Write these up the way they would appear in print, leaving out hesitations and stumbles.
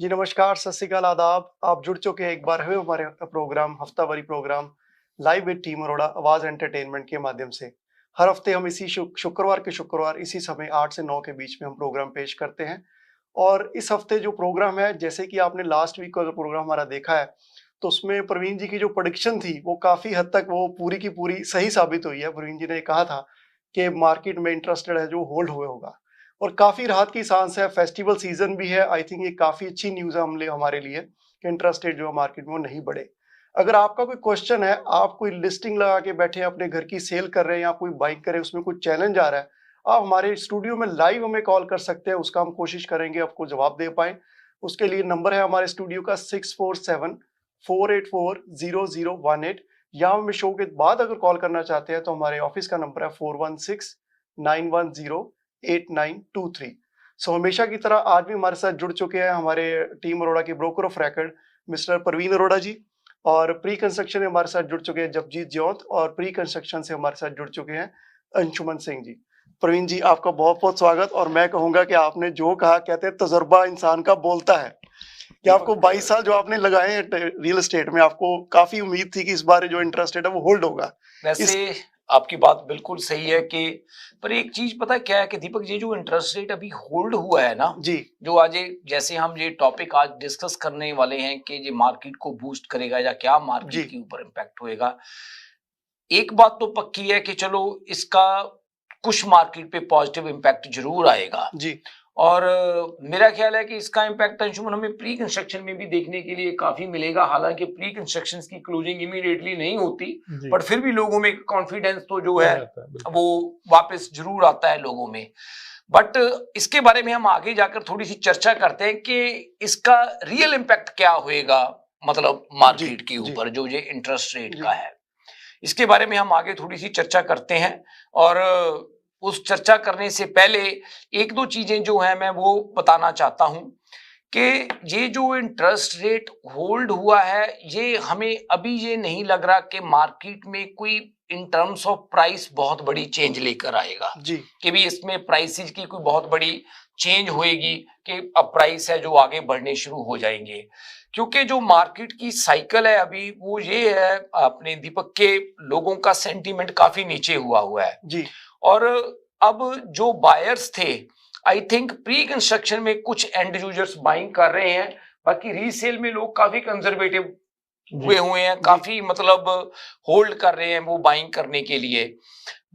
जी नमस्कार, सत श्री अकाल, आदाब। आप जुड़ चुके हैं एक बार फिर हमारे प्रोग्राम हफ्तावारी program live with team Arora Awaaz entertainment के माध्यम से। हर हफ्ते हम इसी शुक्रवार के शुक्रवार इसी समय 8 से 9 के बीच में हम प्रोग्राम पेश करते हैं। और इस हफ्ते जो प्रोग्राम है, जैसे कि आपने लास्ट वीक का जो प्रोग्राम हमारा देखा है, तो उसमें प्रवीण जी की जो प्रेडिक्शन थी, वो काफ़ी हद तक वो पूरी की पूरी सही साबित हुई है। प्रवीण जी ने कहा था कि मार्केट में इंटरेस्टेड है जो होल्ड हुए होगा और काफ़ी राहत की सांस है। फेस्टिवल सीजन भी है। आई थिंक ये काफ़ी अच्छी न्यूज़ है हमारे लिए कि इंटरेस्ट रेट जो है मार्केट में वो नहीं बढ़े। अगर आपका कोई क्वेश्चन है, आप कोई लिस्टिंग लगा के बैठे हैं, अपने घर की सेल कर रहे हैं या कोई बाइक कर रहे हैं, उसमें कोई चैलेंज आ रहा है, आप हमारे स्टूडियो में लाइव हमें कॉल कर सकते हैं। उसका हम कोशिश करेंगे आपको जवाब दे पाएँ। उसके लिए नंबर है हमारे स्टूडियो का 6474840018, या हमें शो के बाद अगर कॉल करना चाहते हैं तो हमारे ऑफिस का नंबर है 4169108923। सो हमेशा की तरह आज भी हमारे साथ जुड़ चुके हैं हमारे टीम अरोड़ा के broker of record mister Praveen Arora ji, और प्री कंस्ट्रक्शन में हमारे साथ जुड़ चुके हैं जपजीत ज्योत, और प्री कंस्ट्रक्शन से हमारे साथ जुड़ चुके हैं अंशुमन सिंह जी। प्रवीण जी, आपका बहुत बहुत स्वागत। और मैं कहूंगा कि आपने जो कहा, कहते हैं तजुर्बा इंसान का बोलता है, कि आपको 22 साल जो आपने लगाए हैं रियल एस्टेट में, आपको काफी उम्मीद थी कि इस बार जो इंटरेस्ट रेट है वो होल्ड होगा। वैसे आपकी बात बिल्कुल सही है कि पर एक चीज पता है क्या है कि दीपक, ये जो इंटरेस्ट रेट अभी होल्ड हुआ है ना जी, जो आज जैसे हम ये टॉपिक आज डिस्कस करने वाले हैं कि ये मार्केट को बूस्ट करेगा या क्या जी, मार्केट के ऊपर इम्पैक्ट होएगा। एक बात तो पक्की है कि चलो इसका कुछ मार्केट पे पॉजिटिव इम्पैक्ट जरूर आएगा। जी, और मेरा ख्याल है कि इसका इम्पैक्ट अंशुमन हमें प्री कंस्ट्रक्शन में भी देखने के लिए काफी मिलेगा। हालांकि प्री कंस्ट्रक्शन की क्लोजिंग इमीडिएटली नहीं होती, बट फिर भी लोगों में कॉन्फिडेंस तो जो है वो वापस जरूर आता है लोगों में। बट इसके बारे में हम आगे जाकर थोड़ी सी चर्चा करते हैं कि इसका रियल इम्पैक्ट क्या होएगा, मतलब जी, मार्केट के जी, ऊपर जो ये इंटरेस्ट रेट जी, का है। इसके बारे में हम आगे थोड़ी सी चर्चा करते हैं। और उस चर्चा करने से पहले एक दो चीजें जो है मैं वो बताना चाहता हूं कि ये जो इंटरेस्ट रेट होल्ड हुआ है, ये हमें अभी ये नहीं लग रहा कि मार्केट में कोई इन टर्म्स ऑफ प्राइस बहुत बड़ी चेंज लेकर आएगा, जी, कि भी इसमें प्राइसेस की कोई बहुत बड़ी चेंज होएगी कि अब प्राइस है जो आगे बढ़ने शुरू हो जाएंगे। क्योंकि जो मार्केट की साइकिल है अभी वो ये है अपने दीपक के, लोगों का सेंटीमेंट काफी नीचे हुआ है। जी, और अब जो बायर्स थे, आई थिंक प्री कंस्ट्रक्शन में कुछ एंड यूजर्स बाइंग कर रहे हैं, बाकी रीसेल में लोग काफी कंजर्वेटिव हुए हुए हैं, काफी मतलब होल्ड कर रहे हैं वो बाइंग करने के लिए।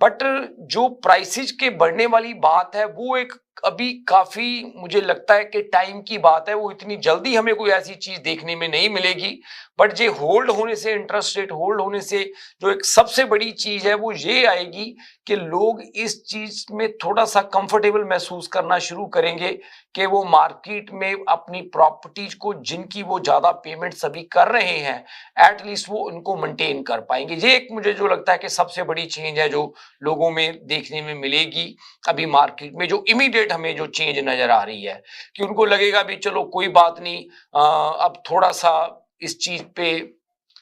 बट जो प्राइसेस के बढ़ने वाली बात है वो एक अभी काफी मुझे लगता है कि टाइम की बात है, वो इतनी जल्दी हमें कोई ऐसी चीज देखने में नहीं मिलेगी। बट ये होल्ड होने से, इंटरेस्ट रेट होल्ड होने से जो एक सबसे बड़ी चीज है वो ये आएगी कि लोग इस चीज में थोड़ा सा कंफर्टेबल महसूस करना शुरू करेंगे कि वो मार्केट में अपनी प्रॉपर्टीज को, जिनकी वो ज्यादा पेमेंट्स अभी कर रहे हैं, एटलीस्ट वो उनको मेंटेन कर पाएंगे। ये एक मुझे जो लगता है कि सबसे बड़ी चेंज है जो लोगों में देखने में मिलेगी अभी मार्केट में, जो इमीडिएट हमें जो चेंज नजर आ रही है कि उनको लगेगा भी चलो कोई बात नहीं, अब थोड़ा सा इस चीज पे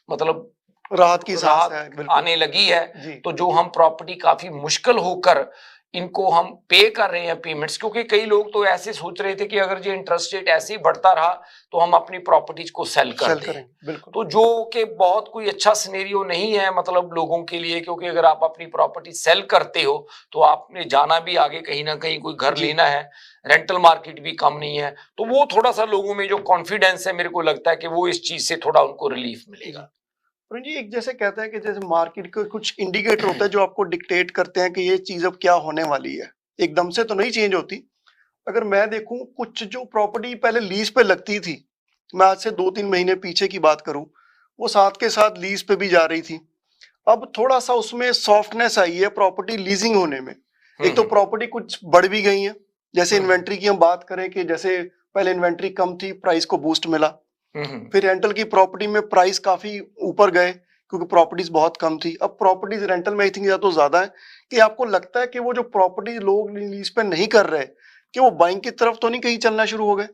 मतलब राहत की सांस है, राहत बिल्कुल। आने लगी है। जी, तो जो हम प्रॉपर्टी काफी मुश्किल होकर इनको हम पे कर रहे हैं पेमेंट्स, क्योंकि कई लोग तो ऐसे सोच रहे थे कि अगर ये इंटरेस्ट रेट ऐसे ही बढ़ता रहा तो हम अपनी प्रॉपर्टीज को सेल कर सेल दें। करेंगे, बिल्कुल। तो जो कि बहुत कोई अच्छा सिनेरियो नहीं है मतलब लोगों के लिए, क्योंकि अगर आप अपनी प्रॉपर्टी सेल करते हो तो आपने जाना भी आगे कहीं ना कहीं कोई घर जी, लेना है, रेंटल मार्केट भी कम नहीं है। तो वो थोड़ा सा लोगों में जो कॉन्फिडेंस है, मेरे को लगता है कि वो इस चीज से थोड़ा उनको रिलीफ जी। मिलेगा। प्रवीण जी, एक जैसे कहते हैं कि जैसे मार्केट के कुछ इंडिकेटर होता है जो आपको डिक्टेट करते हैं कि ये चीज़ अब क्या होने वाली है। एकदम से तो नहीं चेंज होती। अगर मैं देखूँ, कुछ जो प्रॉपर्टी पहले लीज़ पे लगती थी, मैं आज से 2-3 महीने पीछे की बात करूँ, वो साथ के साथ लीज़ पे भी जा रही थी। अब थोड़ा-सा उसमें सॉफ्टनेस आई है प्रॉपर्टी लीजिंग होने में। एक तो प्रॉपर्टी कुछ बढ़ भी गई है। जैसे इन्वेंट्री की हम बात करें कि जैसे पहले इन्वेंट्री कम थी, प्राइस को बूस्ट मिला। फिर रेंटल की प्रॉपर्टी में प्राइस काफ़ी ऊपर गए क्योंकि प्रॉपर्टीज़ बहुत कम थी। अब प्रॉपर्टीज़ रेंटल में इतनी ज़्यादा तो ज़्यादा है कि आपको लगता है कि वो जो प्रॉपर्टी लोग लीज़ पे नहीं कर रहे, कि वो बाइंग की तरफ तो नहीं कहीं चलना शुरू हो गए?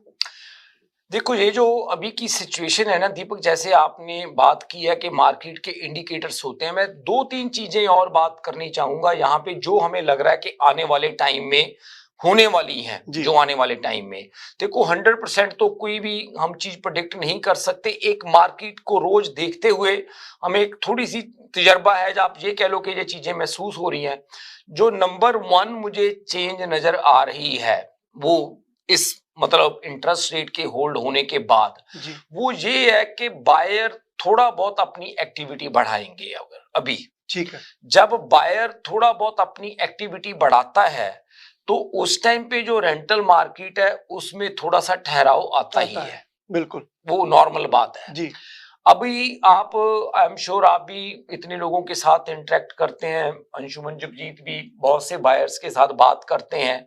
देखो, ये जो अभी की सिचुएशन है ना दीपक, जैसे आपने बात की है कि मार्केट के इंडिकेटर्स होते हैं, मैं दो तीन चीजें और बात करनी चाहूंगा यहाँ पे जो हमें लग रहा है कि आने वाले टाइम में होने वाली हैं जी। जो आने वाले टाइम में। देखो 100% तो कोई भी हम चीज प्रेडिक्ट नहीं कर सकते। एक मार्केट को रोज देखते हुए हमें एक थोड़ी सी तजर्बा है, जब आप ये कह लो कि ये चीजें महसूस हो रही हैं। जो नंबर 1 मुझे चेंज नजर आ रही है वो इस मतलब इंटरेस्ट रेट के होल्ड होने के बाद, जी। वो ये है कि बायर थोड़ा बहुत अपनी एक्टिविटी बढ़ाएंगे। अगर अभी ठीक है। जब बायर थोड़ा बहुत अपनी एक्टिविटी बढ़ाता है तो उस टाइम पे जो रेंटल मार्केट है उसमें थोड़ा सा ठहराव आता ही है। बिल्कुल। वो नॉर्मल बात है। जी। अभी आप, आई एम श्योर आप भी इतने लोगों के साथ इंटरेक्ट करते हैं, अंशुमन जगजीत भी बहुत से बायर्स के साथ बात करते हैं।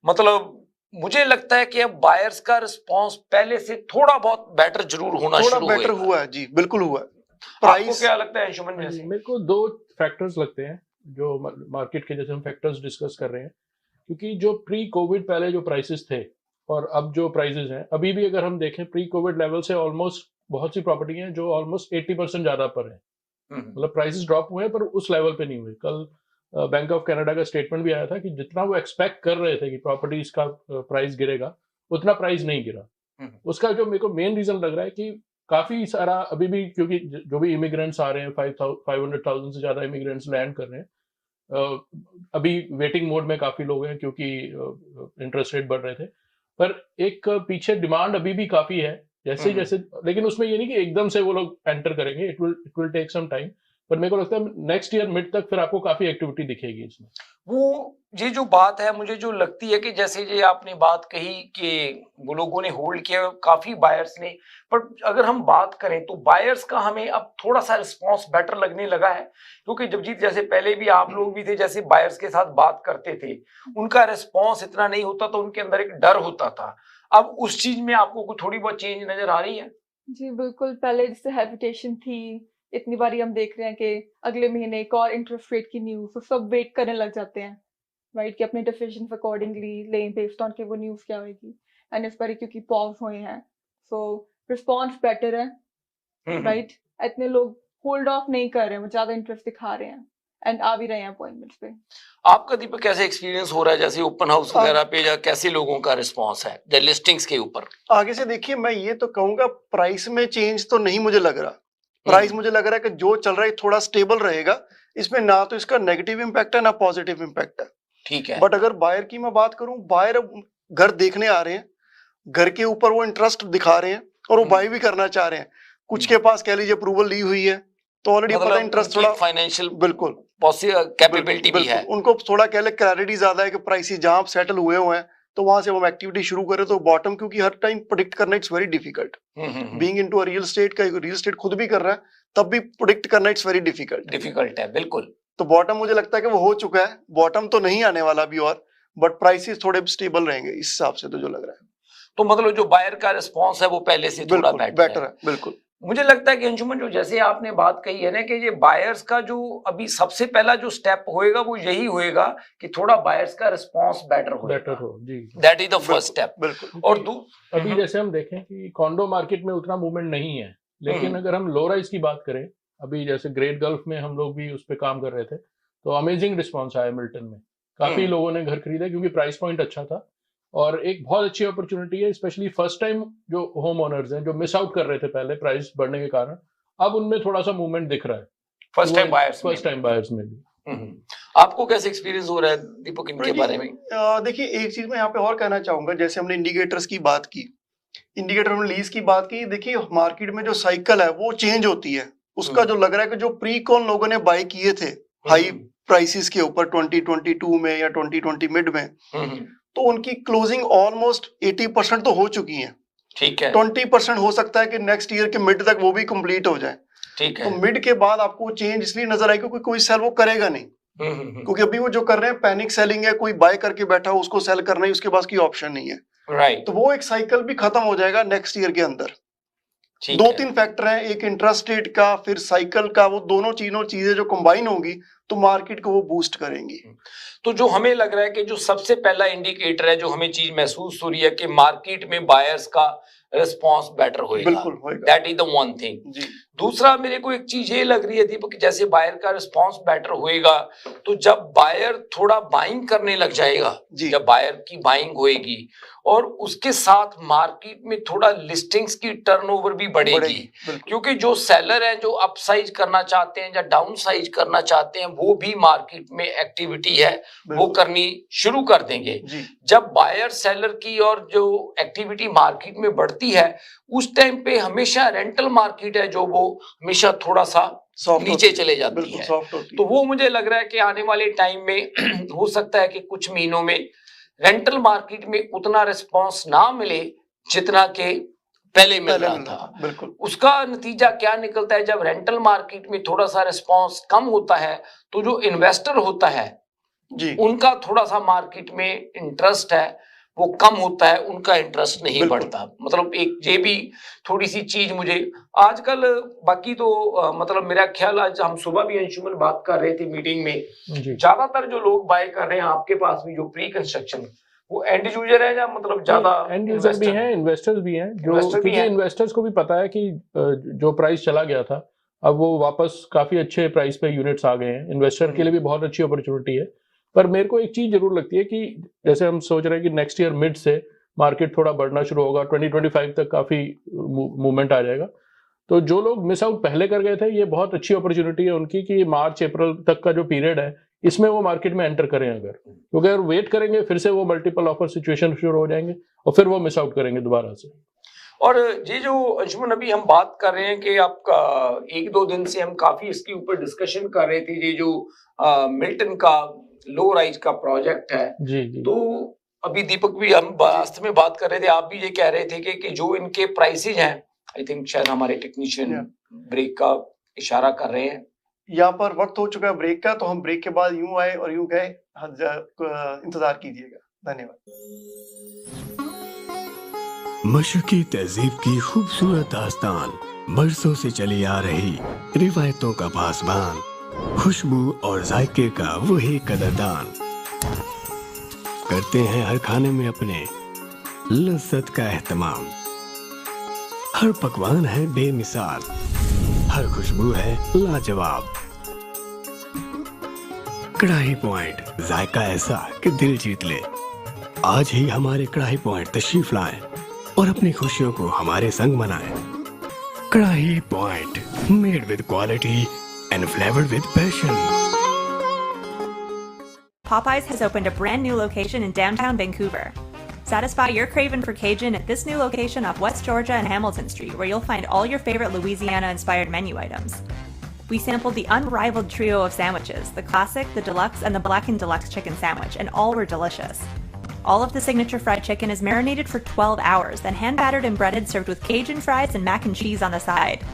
मतलब मुझे लगता है कि अब बायर्स का रिस्पांस पहले से थोड़ा बहुत बेटर जरूर होना थोड़ा शुरू बेटर होएगा। हुआ है जी, बिल्कुल हुआ है। आपको प्राइस क्या लगता है अंशुमन? हाँ जी, जैसे मेरे को दो फैक्टर्स लगते हैं जो मार्केट के, जैसे हम फैक्टर्स डिस्कस कर रहे हैं, क्योंकि जो प्री कोविड पहले जो प्राइसेस थे और अब जो प्राइसेस हैं, अभी भी अगर हम देखें प्री कोविड लेवल से ऑलमोस्ट बहुत सी प्रॉपर्टी हैं जो ऑलमोस्ट 80% ज्यादा पर है। मतलब प्राइसेस ड्रॉप हुए हैं पर उस लेवल पे नहीं हुए। कल बैंक ऑफ कनाडा का स्टेटमेंट भी आया था कि जितना वो एक्सपेक्ट कर रहे थे कि प्रॉपर्टीज का प्राइस गिरेगा, उतना प्राइस नहीं गिरा। उसका जो मेरे को मेन रीजन लग रहा है कि काफी सारा अभी भी, क्योंकि जो भी इमिग्रेंट्स आ रहे हैं, 500,000 से ज्यादा इमिग्रेंट्स लैंड कर रहे हैं, अभी वेटिंग मोड में काफी लोग हैं क्योंकि इंटरेस्ट रेट बढ़ रहे थे। पर एक पीछे डिमांड अभी भी काफी है जैसे जैसे, लेकिन उसमें ये नहीं कि एकदम से वो लोग एंटर करेंगे। It will take some time. पर मेरे को लगता है नेक्स्ट ईयर मिड तक फिर आपको काफी एक्टिविटी दिखेगी इसमें। वो ये जो बात है मुझे जो लगती है कि जैसे ये आपने बात कही कि वो लोगों ने होल्ड किया, काफी बायर्स ने, पर अगर हम बात करें तो बायर्स का हमें अब थोड़ा सा रिस्पांस बेटर लगने लगा है। क्योंकि जगजीत जैसे पहले भी आप लोग भी थे, जैसे बायर्स के साथ बात करते थे, उनका रिस्पांस इतना नहीं होता, तो उनके अंदर एक डर होता था। अब उस चीज में आपको कुछ थोड़ी बहुत चेंज नजर आ रही है? जी बिल्कुल, पहले जैसे हेजिटेशन थी, इतनी बारी हम देख रहे हैं कि अगले महीने एक और इंटरेस्ट रेट की न्यूज, तो सब वेट करने लग जाते हैं, राइट, कि अपने डिसीजन अकॉर्डिंगली लें बेस्ड ऑन कि वो न्यूज क्या होगी। एंड इस बारी क्योंकि पॉज हुए हैं, सो रिस्पॉन्स बेटर है, राइट। इतने लोग होल्ड ऑफ नहीं कर रहे हैं, वो ज्यादा इंटरेस्ट दिखा रहे हैं एंड आ भी रहे हैं अपॉइंटमेंट्स पे। आपका दीपक कैसे एक्सपीरियंस हो रहा है, जैसे ओपन हाउस वगैरह पे, या कैसे लोगों का रिस्पांस है जो लिस्टिंग्स के ऊपर? आगे से देखिए, मैं ये तो कहूंगा प्राइस में चेंज तो नहीं मुझे लग रहा। प्राइस मुझे लग रहा है कि जो चल रहा है थोड़ा स्टेबल रहेगा। इसमें ना तो इसका नेगेटिव इम्पैक्ट है ना पॉजिटिव इम्पैक्ट है। ठीक है। बट अगर बायर की मैं बात करूं, बायर घर देखने आ रहे हैं, घर के ऊपर वो इंटरेस्ट दिखा रहे हैं और वो बाय भी करना चाह रहे हैं। कुछ के पास कह लीजिए अप्रूवल ली हुई है, तो ऑलरेडी मतलब पता इंटरेस्ट थोड़ा फाइनेंशियल बिल्कुल कैपेबिलिटी भी है, उनको थोड़ा कह ले क्लैरिटी ज्यादा है कि प्राइस जहां सेटल हुए हैं, तो वहां से हम एक्टिविटी शुरू करें। तो बॉटम क्योंकि हर टाइम प्रेडिक्ट करना it's very difficult. Being into a real estate का, रियल स्टेट खुद भी कर रहा है, तब भी प्रेडिक्ट करना इट्स वेरी डिफिकल्ट है। बिल्कुल। तो बॉटम मुझे लगता है कि वो हो चुका है, बॉटम तो नहीं आने वाला भी, और बट प्राइसेस थोड़े स्टेबल रहेंगे इस हिसाब से, तो जो लग रहा है। तो मतलब जो बायर का रिस्पांस है वो पहले से थोड़ा बेटर है। बिल्कुल। मुझे लगता है कि अंशुमन, जो जैसे आपने बात कही है ना कि ये बायर्स का जो अभी सबसे पहला जो स्टेप होएगा वो यही होएगा कि थोड़ा बायर्स का रिस्पांस बेटर हो जी। That is the first step. बिल्कुल। और अभी जैसे हम देखें कि कॉन्डो मार्केट में उतना मूवमेंट नहीं है, लेकिन अगर हम लो राइज की बात करें, अभी जैसे ग्रेट गल्फ में हम लोग भी उस पर काम कर रहे थे, तो अमेजिंग रिस्पॉन्स आया मिल्टन में। काफी लोगों ने घर खरीदा क्योंकि प्राइस पॉइंट अच्छा था, और एक बहुत अच्छी अपॉर्चुनिटी है, स्पेशली फर्स्ट टाइम जो होम ओनर्स हैं, जो मिस आउट कर रहे थे पहले प्राइस बढ़ने के कारण, अब उनमें थोड़ा सा मूवमेंट दिख रहा है फर्स्ट टाइम बायर्स में भी। आपको कैसे एक्सपीरियंस हो रहा है दीपक इनके बारे में? देखिए, एक चीज मैं यहाँ पे और कहना चाहूंगा, जैसे हमने इंडिकेटर्स की बात की, इंडिकेटर हमने लीज की बात की। देखिए, मार्केट में जो साइकिल है वो चेंज होती है। उसका जो लग रहा है कि जो प्री कॉन लोगों ने बाय किए थे हाई प्राइसेस के ऊपर 2022 में या 2020 मिड में, तो उनकी क्लोजिंग ऑलमोस्ट 80% तो हो चुकी है। ठीक है। 20% हो सकता है कि नेक्स्ट ईयर के मिड तक वो भी कंप्लीट हो जाए। ठीक है। तो मिड के बाद आपको चेंज इसलिए नजर आएगी क्योंकि कोई सेल वो करेगा नहीं, क्योंकि अभी वो जो कर रहे हैं पैनिक सेलिंग है, कोई बाय करके बैठा हो उसको सेल करना ही उसके पास की ऑप्शन नहीं है। राइट। तो वो एक साइकिल भी खत्म हो जाएगा नेक्स्ट ईयर के अंदर। दो तीन फैक्टर हैं, एक इंटरेस्ट रेट का, फिर साइकिल का, वो दोनों चीजें जो कंबाइन होंगी तो मार्केट को वो बूस्ट करेंगी। तो जो हमें लग रहा है कि जो सबसे पहला इंडिकेटर है, जो हमें चीज महसूस हो रही है कि मार्केट में बायर्स का रिस्पॉन्स बेटर होएगा। बिल्कुल होएगा that is the one thing. जी। दूसरा मेरे को एक चीज ये लग रही है दीपक, जैसे बायर का रिस्पॉन्स बेटर होएगा तो जब बायर थोड़ा बाइंग करने लग जाएगा, जी। जब बायर की बाइंग होएगी और उसके साथ मार्केट में थोड़ा लिस्टिंग्स की टर्नओवर भी बढ़ेगी, बिल्कुल क्योंकि जो सेलर हैं जो अपसाइज करना चाहते हैं या डाउन साइज करना चाहते हैं वो भी मार्केट में एक्टिविटी है वो बिल्कुल। करनी शुरू कर देंगे। जी जब बायर सेलर की और जो एक्टिविटी मार्केट में बढ़ती है उस टाइम पे हमेशा रेंटल मार्केट है जो वो हमेशा थोड़ा सा सॉफ्ट नीचे चले जाती बिल्कुल है। सॉफ्ट होती तो है। वो मुझे लग रहा है कि आने वाले टाइम में हो सकता है कि कुछ महीनों में रेंटल मार्केट में उतना रिस्पांस ना मिले जितना के पहले मिल रहा था। बिल्कुल उसका नतीजा क्या निकलता है, जब रेंटल मार्केट में थोड़ा सा रिस्पांस कम होता है तो जो इन्वेस्टर होता है जी उनका थोड़ा सा मार्केट में इंटरेस्ट है वो कम होता है, उनका इंटरेस्ट नहीं बिल्कुल। बढ़ता। मतलब एक ये भी थोड़ी सी चीज मुझे आजकल, बाकी तो मतलब मेरा ख्याल आज हम सुबह भी अंशुमन बात कर रहे थे मीटिंग में, जी। ज्यादातर जो लोग बाय कर रहे हैं आपके पास भी जो प्री कंस्ट्रक्शन वो एंड यूजर है या मतलब ज्यादा एंड यूजर भी हैं, इन्वेस्टर्स भी हैं, जो Investor भी क्योंकि हैं। इन्वेस्टर्स को भी पता है कि जो प्राइस चला गया था अब वो वापस काफी अच्छे प्राइस पे यूनिट्स आ गए हैं। इन्वेस्टर के लिए भी बहुत अच्छी अपॉर्चुनिटी है। पर मेरे को एक चीज जरूर लगती है कि जैसे हम सोच रहे हैं कि नेक्स्ट ईयर मिड से मार्केट थोड़ा बढ़ना शुरू होगा, 2025 तक काफी मूवमेंट आ जाएगा। तो जो लोग मिस आउट पहले कर गए थे ये बहुत अच्छी अपॉर्चुनिटी है उनकी कि मार्च अप्रैल तक का जो पीरियड है इसमें वो मार्केट में एंटर करें। अगर क्योंकि अगर वेट करेंगे फिर से वो मल्टीपल ऑफर सिचुएशन शुरू हो जाएंगे और फिर वो मिस आउट करेंगे दोबारा से। और ये जो अंशुमन अभी हम बात कर रहे हैं कि आपका 1-2 दिन से हम काफी इसके ऊपर डिस्कशन कर रहे थे, ये जो मिल्टन का लो राइज का प्रोजेक्ट है। जी जी। तो अभी दीपक भी हम वास्तव में बात कर रहे थे, आप भी ये कह रहे थे कि जो इनके प्राइसेज हैं, आई थिंक शायद हमारे टेक्नीशियन ब्रेक का इशारा कर रहे हैं। यहाँ पर वक्त हो चुका है ब्रेक का, तो हम ब्रेक के बाद यूं आए और यूं गए। इंतजार कीजिएगा। धन्यवाद। मशरकी तहजीब की खूबसूरत दास्तान, बरसों से चली आ रही रिवायतों का पासबान, खुशबू और जायके का वही कदरदान, करते हैं हर खाने में अपने लज्जत का एहतमाम। हर पकवान है बेमिसाल, हर खुशबू है लाजवाब। कढ़ाई पॉइंट, जायका ऐसा कि दिल जीत ले। आज ही हमारे कढ़ाई पॉइंट तशरीफ लाएं और अपनी खुशियों को हमारे संग मनाएं। कढ़ाई point, made with quality and flavored with passion. Popeyes has opened a brand new location in downtown Vancouver. Satisfy your craving for Cajun at this new location off West Georgia and Hamilton Street, where you'll find all your favorite Louisiana-inspired menu items. We sampled the unrivaled trio of sandwiches, the classic, the deluxe, and the blackened deluxe chicken sandwich, and all were delicious. All of the signature fried chicken is marinated for 12 hours, then hand-battered and breaded, served with Cajun fries and mac and cheese on the side.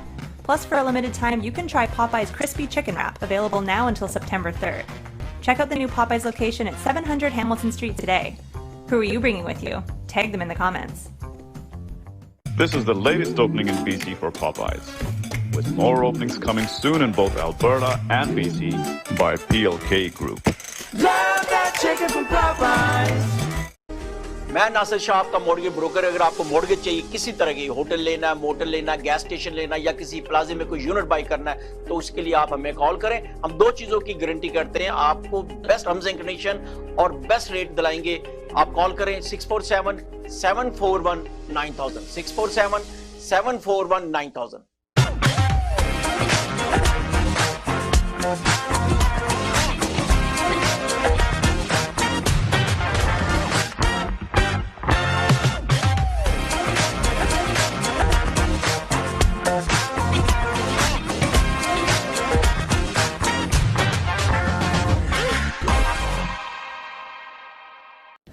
Plus, for a limited time, you can try Popeye's Crispy Chicken Wrap, available now until September 3rd. Check out the new Popeye's location at 700 Hamilton Street today. Who are you bringing with you? Tag them in the comments. This is the latest opening in BC for Popeyes, with more openings coming soon in both Alberta and BC by PLK Group. Love that chicken from Popeyes. मैं नासिर शाह आपका mortgage broker. अगर आपको mortgage चाहिए, किसी तरह की hotel लेना है, मोटल लेना है, गैस स्टेशन लेना है या किसी प्लाजे में कोई यूनिट बाई करना है, तो उसके लिए आप हमें कॉल करें। हम 2 चीजों की गारंटी करते हैं, आपको बेस्ट टर्म्स एंड कंडीशन और बेस्ट रेट दिलाएंगे। आप कॉल करें 647-741-9000 647-741-9000।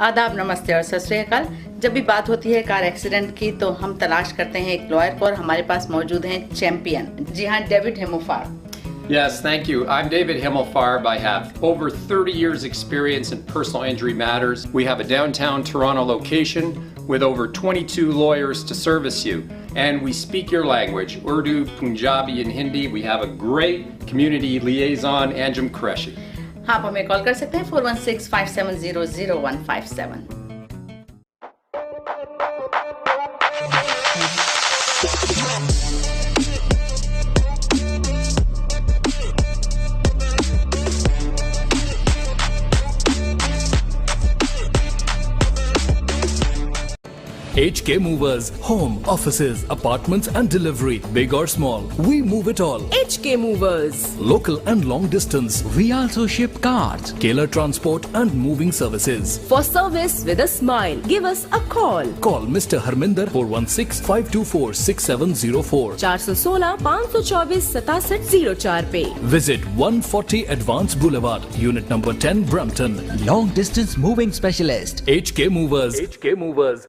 आदाब, नमस्ते और सत श्री अकाल। जब भी बात होती है कार एक्सीडेंट की तो हम तलाश करते हैं एक लॉयर को, और हमारे पास मौजूद हैं चैंपियन। जी हाँ, David हिमोफार। Yes, thank you. I'm David Himmelfarb. I have over 30 years experience in personal injury matters. We have a downtown Toronto location with over 22 lawyers to service you. And we speak your language, Urdu, Punjabi and Hindi. We have a great community liaison, Anjum Qureshi. हाँ, आप हमें call कर सकते हैं 416-570-0157। HK Movers, home, offices, apartments and delivery, big or small, we move it all. HK Movers. Local and long distance, we also ship cars, Keller Transport and moving services. For service with a smile, give us a call. Call Mr. Harminder 416-524-6704. 416-524-6704 पे. Visit 140 Advance Boulevard, Unit number 10, Brampton. Long distance moving specialist. HK Movers. HK Movers.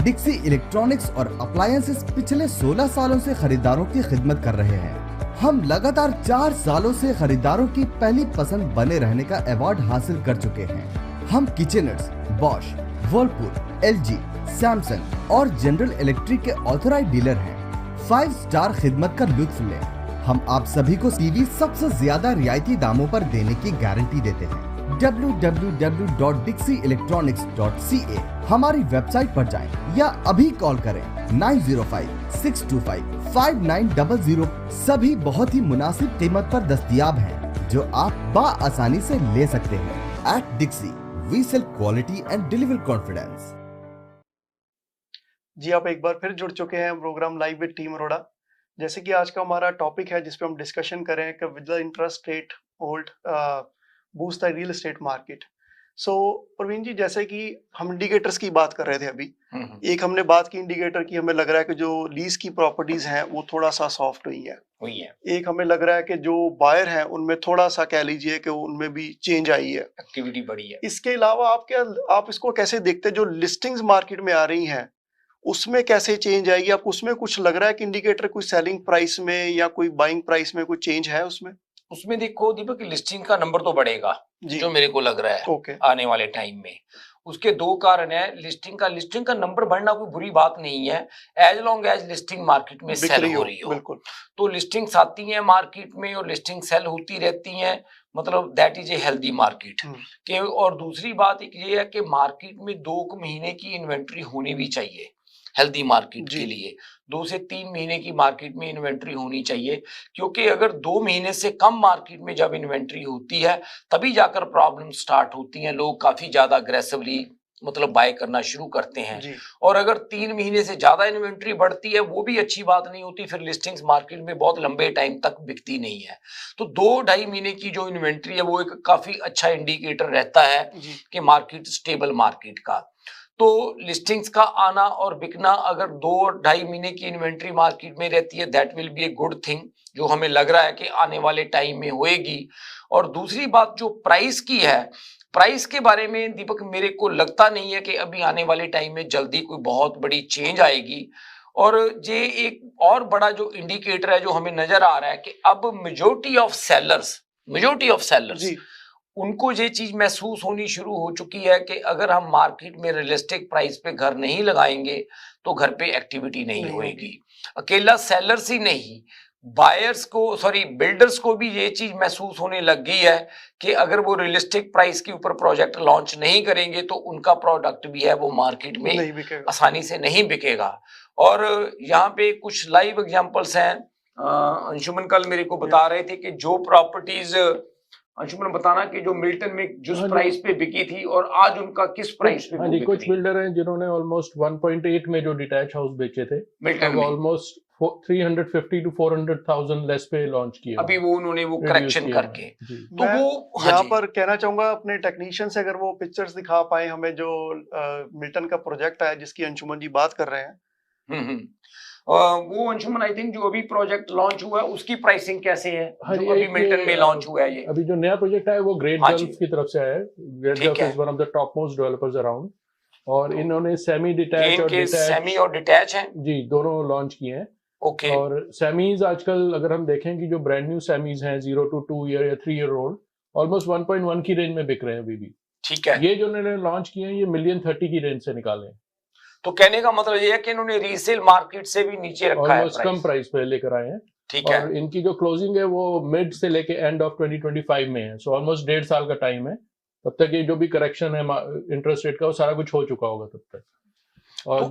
Dixie electronics और appliances पिछले 16 सालों से खरीदारों की खिदमत कर रहे हैं। हम लगातार 4 सालों से खरीदारों की पहली पसंद बने रहने का अवार्ड हासिल कर चुके हैं। हम किचनर्स, बॉश, वर्लपूल, LG, सैमसंग और जनरल इलेक्ट्रिक के ऑथराइज्ड डीलर हैं। 5 स्टार खिदमत का लुत्फ लें। हम आप सभी को टीवी सबसे ज्यादा रियायती दामों पर देने की गारंटी देते हैं। www.dixieelectronics.ca हमारी वेबसाइट पर जाएं या अभी कॉल करें 905-625-5900। सभी बहुत ही मुनासिब कीमत पर दस्तयाब हैं जो आप बाआसानी से ले सकते हैं। At Dixie, we sell quality and deliver confidence. जी, आप एक बार फिर जुड़ चुके हैं program live with team Arora. जैसे कि आज का हमारा टॉपिक है जिस पे हम डिस्कशन करें कि with the interest rate hold boost the real estate market. So Praveen ji, जैसे कि हम इंडिकेटर्स की बात कर रहे थे अभी, एक हमने बात की इंडिकेटर की, हमें लग रहा है कि जो लीज की प्रॉपर्टीज हैं वो थोड़ा सा सॉफ्ट हुई है। एक हमें लग रहा है कि जो बायर हैं उनमें थोड़ा सा कह लीजिए कि उनमें भी चेंज आई है, एक्टिविटी बढ़ी है। इसके अलावा आप इसको कैसे देखते हैं, जो लिस्टिंग्स मार्केट में आ रही हैं उसमें कैसे चेंज आएगी? आपको उसमें कुछ लग रहा है कि इंडिकेटर कोई सेलिंग प्राइस में या कोई बाइंग प्राइस में कोई चेंज है उसमें? उसमें देखो दीपक, लिस्टिंग का नंबर तो बढ़ेगा जो मेरे को लग रहा है आने वाले टाइम में। उसके 2 कारण है। लिस्टिंग का नंबर बढ़ना कोई बुरी बात नहीं है, as long as listing market में सेल हो रही हो। तो लिस्टिंग्स आती हैं मार्केट में और लिस्टिंग सेल होती रहती हैं, मतलब that is a healthy market के। और दूसरी बात एक ये है कि मार्केट में 2 महीने की इन्वेंट्री होनी भी चाहिए हेल्दी मार्केट के लिए। 2 से 3 महीने की मार्केट में इन्वेंट्री होनी चाहिए, क्योंकि अगर 2 महीने से कम मार्केट में जब इन्वेंट्री होती है तभी जाकर प्रॉब्लम स्टार्ट होती हैं। लोग काफी ज्यादा अग्रेसिवली मतलब बाय करना शुरू करते हैं। और अगर 3 महीने से ज्यादा इन्वेंट्री बढ़ती है वो भी अच्छी बात नहीं होती, फिर लिस्टिंग्स मार्केट में बहुत लंबे टाइम तक बिकती नहीं है। तो 2-2.5 महीने की जो इन्वेंट्री है वो एक काफी अच्छा इंडिकेटर रहता है कि मार्केट स्टेबल मार्केट का। तो लिस्टिंग्स का आना और बिकना अगर 2-2.5 महीने की इन्वेंट्री मार्केट में रहती है, that will be a good thing, जो हमें लग रहा है कि आने वाले टाइम में होएगी। और दूसरी बात जो प्राइस की है, प्राइस के बारे में दीपक मेरे को लगता नहीं है कि अभी आने वाले टाइम में जल्दी कोई बहुत बड़ी चेंज आएगी। और ये एक और बड़ा जो इंडिकेटर है जो हमें नजर आ रहा है कि अब मेजॉरिटी ऑफ सेलर्स उनको ये चीज महसूस होनी शुरू हो चुकी है कि अगर हम मार्केट में रियलिस्टिक प्राइस पे घर नहीं लगाएंगे तो घर पे एक्टिविटी नहीं होएगी। अकेला सेलर्स ही नहीं, बिल्डर्स को भी ये चीज महसूस होने लग गई है कि अगर वो रियलिस्टिक प्राइस के ऊपर प्रोजेक्ट लॉन्च नहीं करेंगे तो उनका प्रोडक्ट भी है वो मार्केट में आसानी से नहीं बिकेगा। और यहाँ पे कुछ लाइव एग्जांपल्स हैं। अंशुमन कल मेरे को बता रहे थे कि जो प्रॉपर्टीज, अंशुमन बताना कि जो मिल्टन में जिस प्राइस पे बिकी थी और आज उनका किस प्राइस पे बिक कुछ बिल्डर हैं जिन्होंने ऑलमोस्ट 1.8 में जो डिटैच हाउस बेचे थे मिल्टन में ऑलमोस्ट 350 to 400,000 लेस पे लॉन्च किया। अभी वो उन्होंने वो करेक्शन करके। तो वो यहाँ पर कहना चाहूंगा अपने टेक्नीशियन से, अगर वो पिक्चर्स दिखा पाए हमें जो मिल्टन का प्रोजेक्ट है जिसकी अंशुमन जी बात कर रहे हैं। वो अंशुमन आई थिंक जो अभी प्रोजेक्ट लॉन्च हुआ है उसकी प्राइसिंग कैसे है? जो अभी मिल्टन में लॉन्च हुआ है, ये अभी जो नया प्रोजेक्ट है वो ग्रेट गल्फ की तरफ से आया है। Great gulf is one of the top most developers around, और इन्होंने सेमी और डिटैच हैं जी, दोनों लॉन्च किए हैं। और सेमीज आजकल अगर हम देखें कि जो ब्रांड न्यू सेमीज हैं 0 to 2 year या 3 year old ऑलमोस्ट 1.1 की रेंज में बिक रहे हैं अभी भी। ठीक है, ये जो इन्होंने लॉन्च किए हैं ये 1,30,000 की रेंज से निकाले हैं। तो कहने का मतलब ये है कि इन्होंने रीसेल मार्केट से भी नीचे रखा है, कम प्राइस पे लेकर आए हैं। ठीक है, और इनकी जो क्लोजिंग है वो मिड से लेके एंड ऑफ 2025 में है। सो ऑलमोस्ट 1.5 साल का टाइम है, तब तक ये जो भी करेक्शन है इंटरेस्ट रेट का वो सारा कुछ हो चुका होगा तब तक। और तो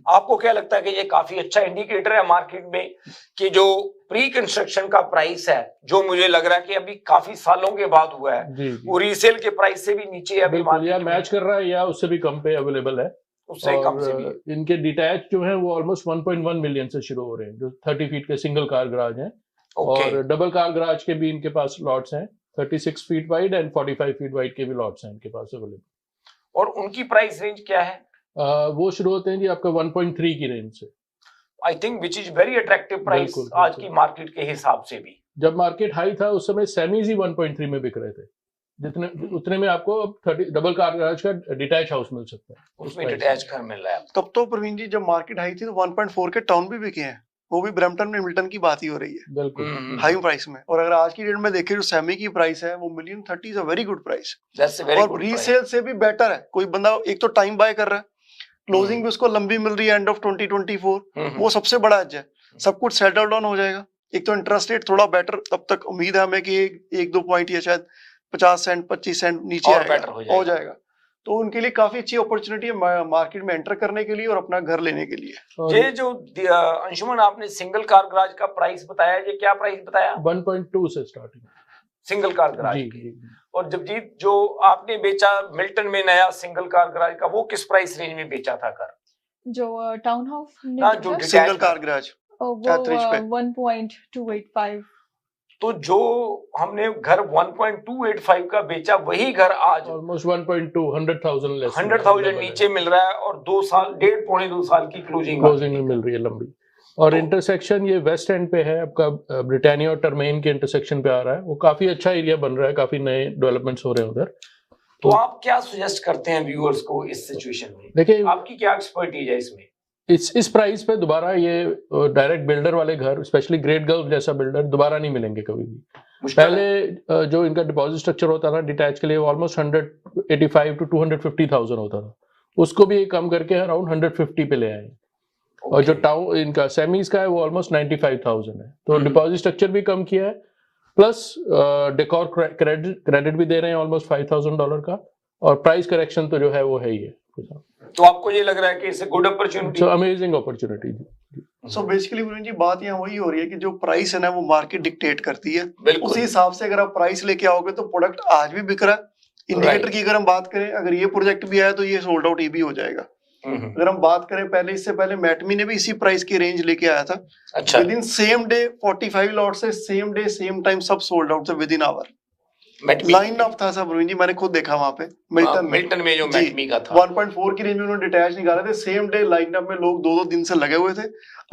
आपको क्या लगता है कि ये काफी अच्छा इंडिकेटर है मार्केट में कि जो प्री कंस्ट्रक्शन का प्राइस है जो मुझे लग रहा है कि अभी काफी सालों के बाद हुआ है, जी वो रीसेल के प्राइस से भी नीचे अभी बिल्कुल, या मार्केट में मैच कर रहा है या उससे भी कम पे अवेलेबल है। उससे कम से भी। और इनके डिटैच जो है वो ऑलमोस्ट 1.1 मिलियन से शुरू हो रहे हैं, जो 30 फीट के सिंगल कार गराज हैं। और डबल कार गराज के भी इनके पास लॉट्स हैं, 36 feet wide and 45 feet wide के भी लॉट्स हैं इनके पास अवेलेबल। और उनकी प्राइस रेंज क्या है? वो शुरू होते हैं जी आपका 1.3 की रेंज से। I think which is very attractive price आज की मार्केट के हिसाब से भी। जब मार्केट हाई था उस समय सेमीज ही 1.3 में बिक रहे थे, जितने उतने में आपको 30 डबल कार गराज का डिटैच हाउस मिल सकता है, उसमें डिटैच घर मिल रहा है। तब तो प्रवीण जी जब मार्केट हाई थी तो 1.4 के टाउन भी बिके हैं, वो भी ब्रैम्पटन में मिल्टन की बात ही हो रही है बिल्कुल हाई प्राइस में। और अगर आज की डेट में देखें जो सेमी की प्राइस है वो $1,30,000 is a very good price, और रीसेल से भी बेटर है। कोई बंदा एक तो टाइम बाय कर रहा है, क्लोजिंग भी उसको लंबी मिल रही है एंड ऑफ 2024, वो सबसे बड़ा एज है। सब कुछ सेटल डाउन हो जाएगा। एक तो इंटरेस्ट रेट थोड़ा बेटर, तब तक उम्मीद है हमें कि एक दो पॉइंट या शायद 50 सेंट 25 सेंट नीचे हो जाएगा। तो उनके लिए काफी अच्छी अपॉर्चुनिटी है मार्केट में एंटर करने के लिए और अपना घर लेने के लिए। ये जो अंशुमन आपने सिंगल कार गराज का प्राइस बताया, ये क्या प्राइस बताया? 1.2 से स्टार्टिंग सिंगल कार गराज की। और जगजीत जो आपने बेचा मिल्टन में नया सिंगल कार गराज का, वो किस प्राइस रेंज में बेचा था घर? जो टाउन हाउस जो सिंगल कार गराज वो 1.285। तो जो हमने घर 1.285 का बेचा, वही घर आज ऑलमोस्ट 1.2 100,000 नीचे मिल रहा है, और 2 साल 1.5-2 साल की क्लोजिंग में मिल रही है लंबी। और इंटरसेक्शन ये वेस्ट एंड पे है आपका, ब्रिटानिया और टर्मेन के इंटरसेक्शन पे आ रहा है। वो काफी अच्छा एरिया बन रहा है, काफी नए डेवलपमेंट्स हो रहे हैं उधर। तो आप क्या सजेस्ट करते हैं व्यूअर्स को इस सिचुएशन में? देखिए आपकी क्या एक्सपर्टीज है इसमें? इस प्राइस पे दोबारा ये डायरेक्ट बिल्डर वाले घर, स्पेशली ग्रेट गल्फ जैसा बिल्डर दोबारा नहीं मिलेंगे कभी भी। पहले जो इनका डिपॉजिट स्ट्रक्चर होता था डिटैच के लिए, ऑलमोस्ट 185 to 250,000 होता था, उसको भी कम करके अराउंड 150 पे ले आए। और जो टाउन इनका सेमीज का है वो ऑलमोस्ट 95,000 है। तो डिपॉजिट स्ट्रक्चर भी कम किया है, प्लस डेकोर क्रेडिट भी दे रहे हैं ऑलमोस्ट $5,000 का, और प्राइस करेक्शन तो जो है वो है ही है। तो आपको ये लग रहा है कि it's a good opportunity? So amazing opportunity. So basically गुरु जी बात यहाँ वही हो रही है कि जो प्राइस है ना वो मार्केट डिक्टेट करती है। उसी हिसाब से अगर आप प्राइस लेके आओगे तो प्रोडक्ट आज भी बिक रहा है। इंडिकेटर की अगर हम बात करें, अगर ये प्रोजेक्ट भी आया तो ये सोल्ड आउट ये भी हो जाएगा। अगर हम बात करें पहले, इससे पहले मैटमी ने भी इसी प्राइस की रेंज लेके आया था। अच्छा। Within same day 45 lot से सेम डे सेम टाइम सब सोल्ड आउट थे within hour. Line up था सब जी, मैंने खुद देखा वहां पे मिल्टन में जो मैटमी का था 1.4 की रेंज में उन्होंने डिटैच निकाले थे। सेम डे लाइन अप में लोग 2-2 दिन से लगे हुए थे।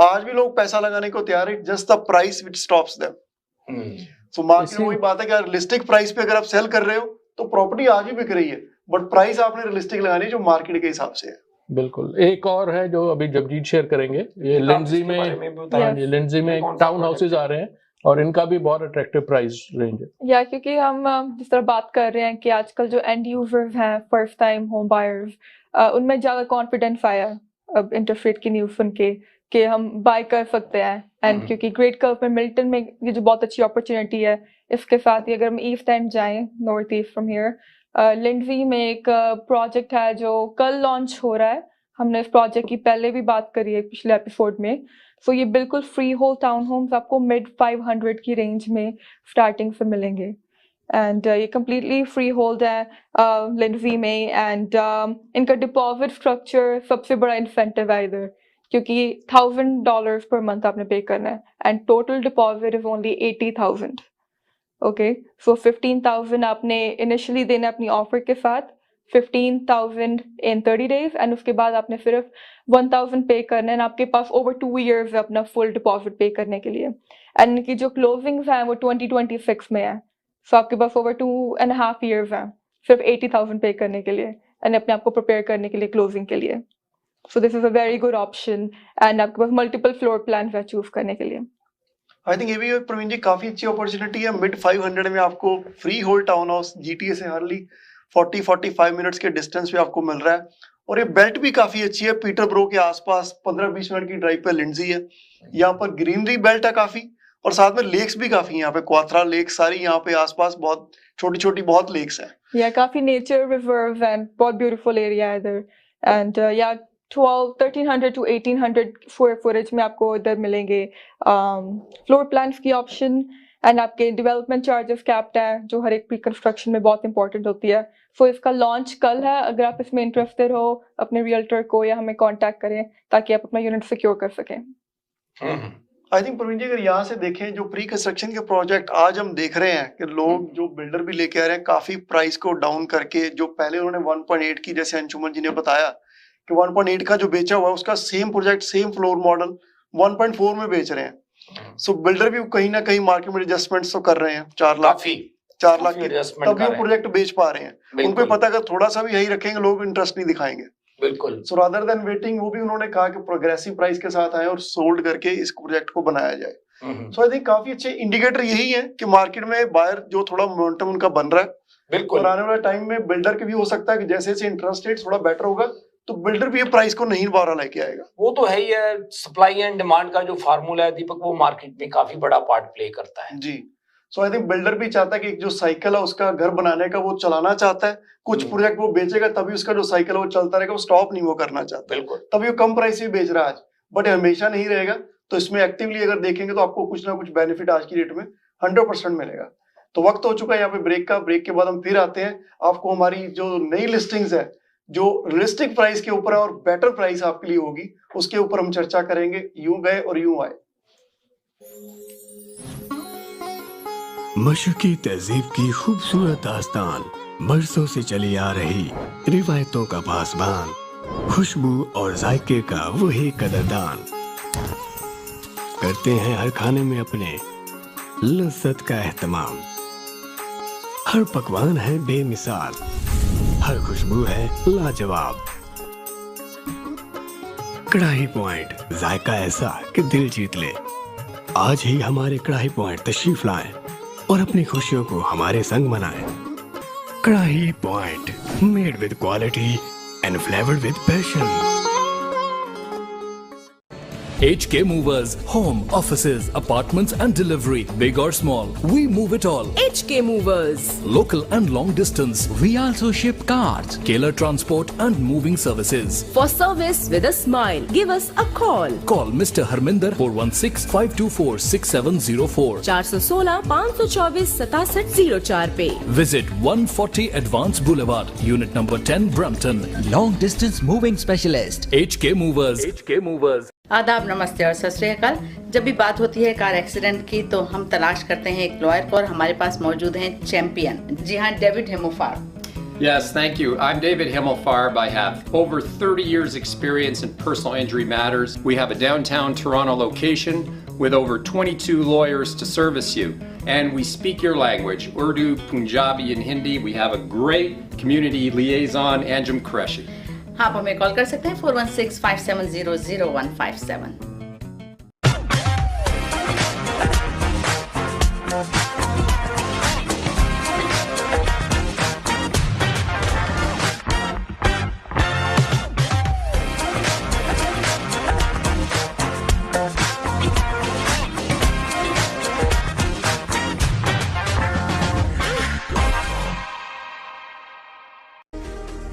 आज भी लोग पैसा लगाने को तैयार है, just the price which stops them. So market में वही बात है कि रियलिस्टिक प्राइस पे अगर आप सेल कर रहे हो तो प्रॉपर्टी आज भी बिक रही है, बट प्राइस आपने रियलिस्टिक लगानी है जो मार्केट के हिसाब से है। बिल्कुल। एक और है जो अभी जगजीत शेयर करेंगे, ये लिंडजी में टाउन हाउसेज आ रहे हैं, और इनका भी बहुत अट्रैक्टिव प्राइस रेंज है। या क्योंकि हम जिस तरह बात कर रहे हैं कि आजकल जो एंड यूजर्स हैं, फर्स्ट टाइम होम बायर्स, उनमें ज़्यादा कॉन्फिडेंस आया अब इंटरेस्ट रेट की न्यूज़ सुन के कि हम बाय कर सकते हैं। एंड क्योंकि ग्रेट गल्फ में मिल्टन में ये जो बहुत अच्छी अपॉर्चुनिटी है, इसके साथ ही अगर हम ईस्ट एंड जाएं, नॉर्थ ईस्ट फ्रॉम हियर, लिंडजी में एक प्रोजेक्ट है जो कल लॉन्च हो रहा है। हमने इस प्रोजेक्ट की पहले भी बात करी है पिछले एपिसोड में। सो ये बिल्कुल फ्री होल्ड टाउन होम्स आपको मिड 500 की रेंज में स्टार्टिंग से मिलेंगे। एंड ये कम्प्लीटली फ्री होल्ड है लिंडजी में। एंड इनका डिपॉजिट स्ट्रक्चर सबसे बड़ा इंसेंटिव है इधर, क्योंकि $1,000 पर मंथ आपने पे करना है and total deposit is only 80,000। Okay, so 15,000 आपने इनिशियली देना अपनी ऑफर के साथ, 15,000 in 30 days, एंड उसके बाद आपने सिर्फ 1,000 पे करना है। आपके पास ओवर 2 years है अपना फुल डिपॉजिट पे करने के लिए। एंड इनकी जो क्लोजिंग्स हैं वो 2026 में है। सो आपके पास ओवर 2.5 years हैं सिर्फ 80,000 पे करने के लिए एंड अपने आप को प्रिपेयर करने के लिए क्लोजिंग के लिए। So this is a very good option, and आपके पास मल्टीपल फ्लोर प्लान है चूज करने के लिए। आई थिंक ये भी प्रवीण जी काफी अच्छी अपॉर्चुनिटी है। मिड 500 में आपको free hold town house GTA से हार्डली 40-45 मिनट्स के डिस्टेंस पे आपको मिल रहा है। और ये बेल्ट भी काफी अच्छी है, पीटरब्रो के आसपास 15-20 मिनट की ड्राइव पे लिंडजी है। यहाँ पर ग्रीनरी बेल्ट है काफी, और साथ में लेक्स भी काफी, यहाँ पे क्वात्रा लेक सारी यहाँ पे आसपास बहुत छोटी छोटी बहुत लेक्स हैं। या काफी नेचर रिजर्व एंड बहुत ब्यूटीफुल एरिया है इधर। एंड या 1300 to 1800 स्क्वायर फुटेज में आपको इधर मिलेंगे फ्लोर प्लान्स की ऑप्शन एंड आपके डेवलपमेंट चार्जेस कैप्ड है जो हर एक प्री कंस्ट्रक्शन में बहुत इंपॉर्टेंट होती है। सो इसका लॉन्च कल है, अगर आप इसमें इंटरेस्टेड हो अपने रियल्टर को या हमें कांटेक्ट करें ताकि आप अपना यूनिट सिक्योर कर सकें। आई थिंक प्रवीण जी अगर यहाँ से देखें जो प्री कंस्ट्रक्शन के प्रोजेक्ट आज हम देख रहे हैं कि लोग जो बिल्डर भी लेके आ रहे हैं काफी प्राइस को डाउन करके, जो पहले उन्होंने 1.8 की जैसे अंशुमन जी ने बताया कि 1.8 का जो बेचा हुआ है उसका same project same floor model 1.4 में बेच रहे हैं। सो बिल्डर भी कहीं ना कहीं मार्केट में एडजस्टमेंट्स तो कर रहे हैं 4 लाख की तभी वो प्रोजेक्ट बेच पा रहे हैं। उनको पता अगर थोड़ा सा भी यही रखेंगे लोग इंटरेस्ट नहीं दिखाएंगे। बिल्कुल। सो रादर देन वेटिंग वो भी उन्होंने कहा कि प्रोग्रेसिव प्राइस के साथ आए और सोल्ड करके इस प्रोजेक्ट को बनाया जाए। सो आई थिंक काफी अच्छे इंडिकेटर यही है कि मार्केट में बायर जो थोड़ा मोमेंटम उनका बन रहा है। बिल्कुल। और आने वाले टाइम में बिल्डर के भी हो सकता है कि जैसे जैसे इंटरेस्ट रेट थोड़ा बेटर होगा तो बिल्डर भी ये प्राइस को नहीं दोबारा लेके आएगा। वो तो है ही है, सप्लाई एंड डिमांड का जो फार्मूला है दीपक वो मार्केट में काफी बड़ा पार्ट प्ले करता है। जी। सो आई थिंक बिल्डर भी चाहता है कि जो साइकिल है उसका घर बनाने का वो चलाना चाहता है, कुछ प्रोजेक्ट वो बेचेगा तभी उसका जो साइकिल है वो चलता रहेगा, वो स्टॉप नहीं वो करना चाहता। बिल्कुल। तभी वो कम प्राइस में बेच रहा है आज, बट हमेशा नहीं रहेगा। तो इसमें एक्टिवली अगर देखेंगे तो आपको कुछ ना कुछ बेनिफिट आज की डेट में 100% मिलेगा। तो वक्त हो चुका है यहाँ पे ब्रेक का। ब्रेक के बाद हम फिर आते हैं, आपको हमारी जो नई लिस्टिंग्स है जो रियलिस्टिक प्राइस के ऊपर है और बेटर प्राइस आपके लिए होगी उसके ऊपर हम चर्चा करेंगे। यूं गए और यूं आए। मशरकी तहजीब की खूबसूरत दास्तान, बरसों से चली आ रही रिवायतों का पासबान, खुशबू और जायके का वही कदरदान, करते हैं हर खाने में अपने लज्जत का एहतमाम। हर पकवान है बेमिसाल, हर खुशबू है लाजवाब। कढ़ाई पॉइंट, जायका ऐसा कि दिल जीत ले। आज ही हमारे कढ़ाई पॉइंट तशरीफ लाएं और अपनी खुशियों को हमारे संग मनाएं। कढ़ाई point, made with quality and flavoured with passion. HK Movers, home, offices, apartments and delivery, big or small, we move it all. HK Movers. Local and long distance, we also ship cars, Keller Transport and moving services. For service with a smile, give us a call. Call Mr. Harminder 416-524-6704. 416-524-6704 पे. Visit 140 Advanced Boulevard, Unit number 10, Brampton. Long distance moving specialist. HK Movers. HK Movers. आदाब, नमस्ते और सत श्री अकाल। जब भी बात होती है कार एक्सीडेंट की तो हम तलाश करते हैं एक लॉयर को और हमारे पास मौजूद हैं चैंपियन। जी हाँ, David हेमोफार। Yes, thank you. I'm David Himmelfarb. I have over 30 years experience in personal injury matters. We have a downtown Toronto location with over 22 lawyers to service you. And we speak your language, Urdu, Punjabi and Hindi. We have a great community liaison, Anjum Qureshi. आप हमें call कर सकते हैं 416-570-0157।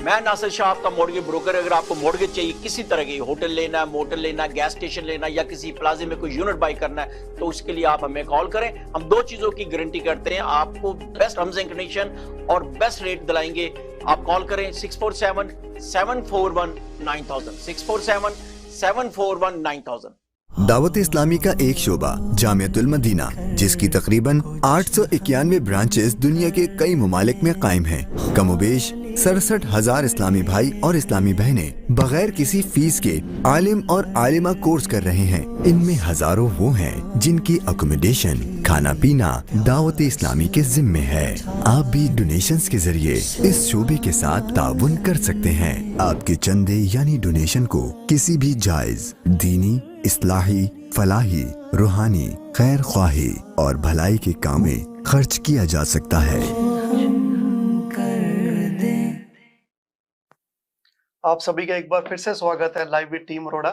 मैं नासिर शाह, आपका mortgage broker. अगर आपको mortgage चाहिए किसी तरह की, होटल लेना है, मोटल लेना है, गैस स्टेशन लेना है या किसी प्लाजे में कोई यूनिट बाई करना है, तो उसके लिए आप हमें कॉल करें। हम 2 चीजों की गारंटी करते हैं, आपको बेस्ट टर्म्स एंड कंडीशन और बेस्ट रेट दिलाएंगे। आप कॉल करें 647-741-9000, 647-741-9000। दावत इस्लामी का एक शोबा जामियतुल मदीना, जिसकी तकरीबन 891 ब्रांचेस दुनिया के कई ममालिक में कायम हैं। कमोबेश 67,000 इस्लामी भाई और इस्लामी बहनें बगैर किसी फीस के आलिम और आलिमा कोर्स कर रहे हैं। इनमें हजारों वो हैं जिनकी अकोमोडेशन, खाना पीना दावत इस्लामी के जिम्मे है। आप भी डोनेशंस के जरिए इस शोबे के साथ ताउन कर सकते हैं। आपके चंदे यानी डोनेशन को किसी भी जायज दीनी, इस्लाही, फलाही, रूहानी, खैर ख्वाही और भलाई के काम में खर्च किया जा सकता है। आप सभी का एक बार फिर से स्वागत है live with team Arora.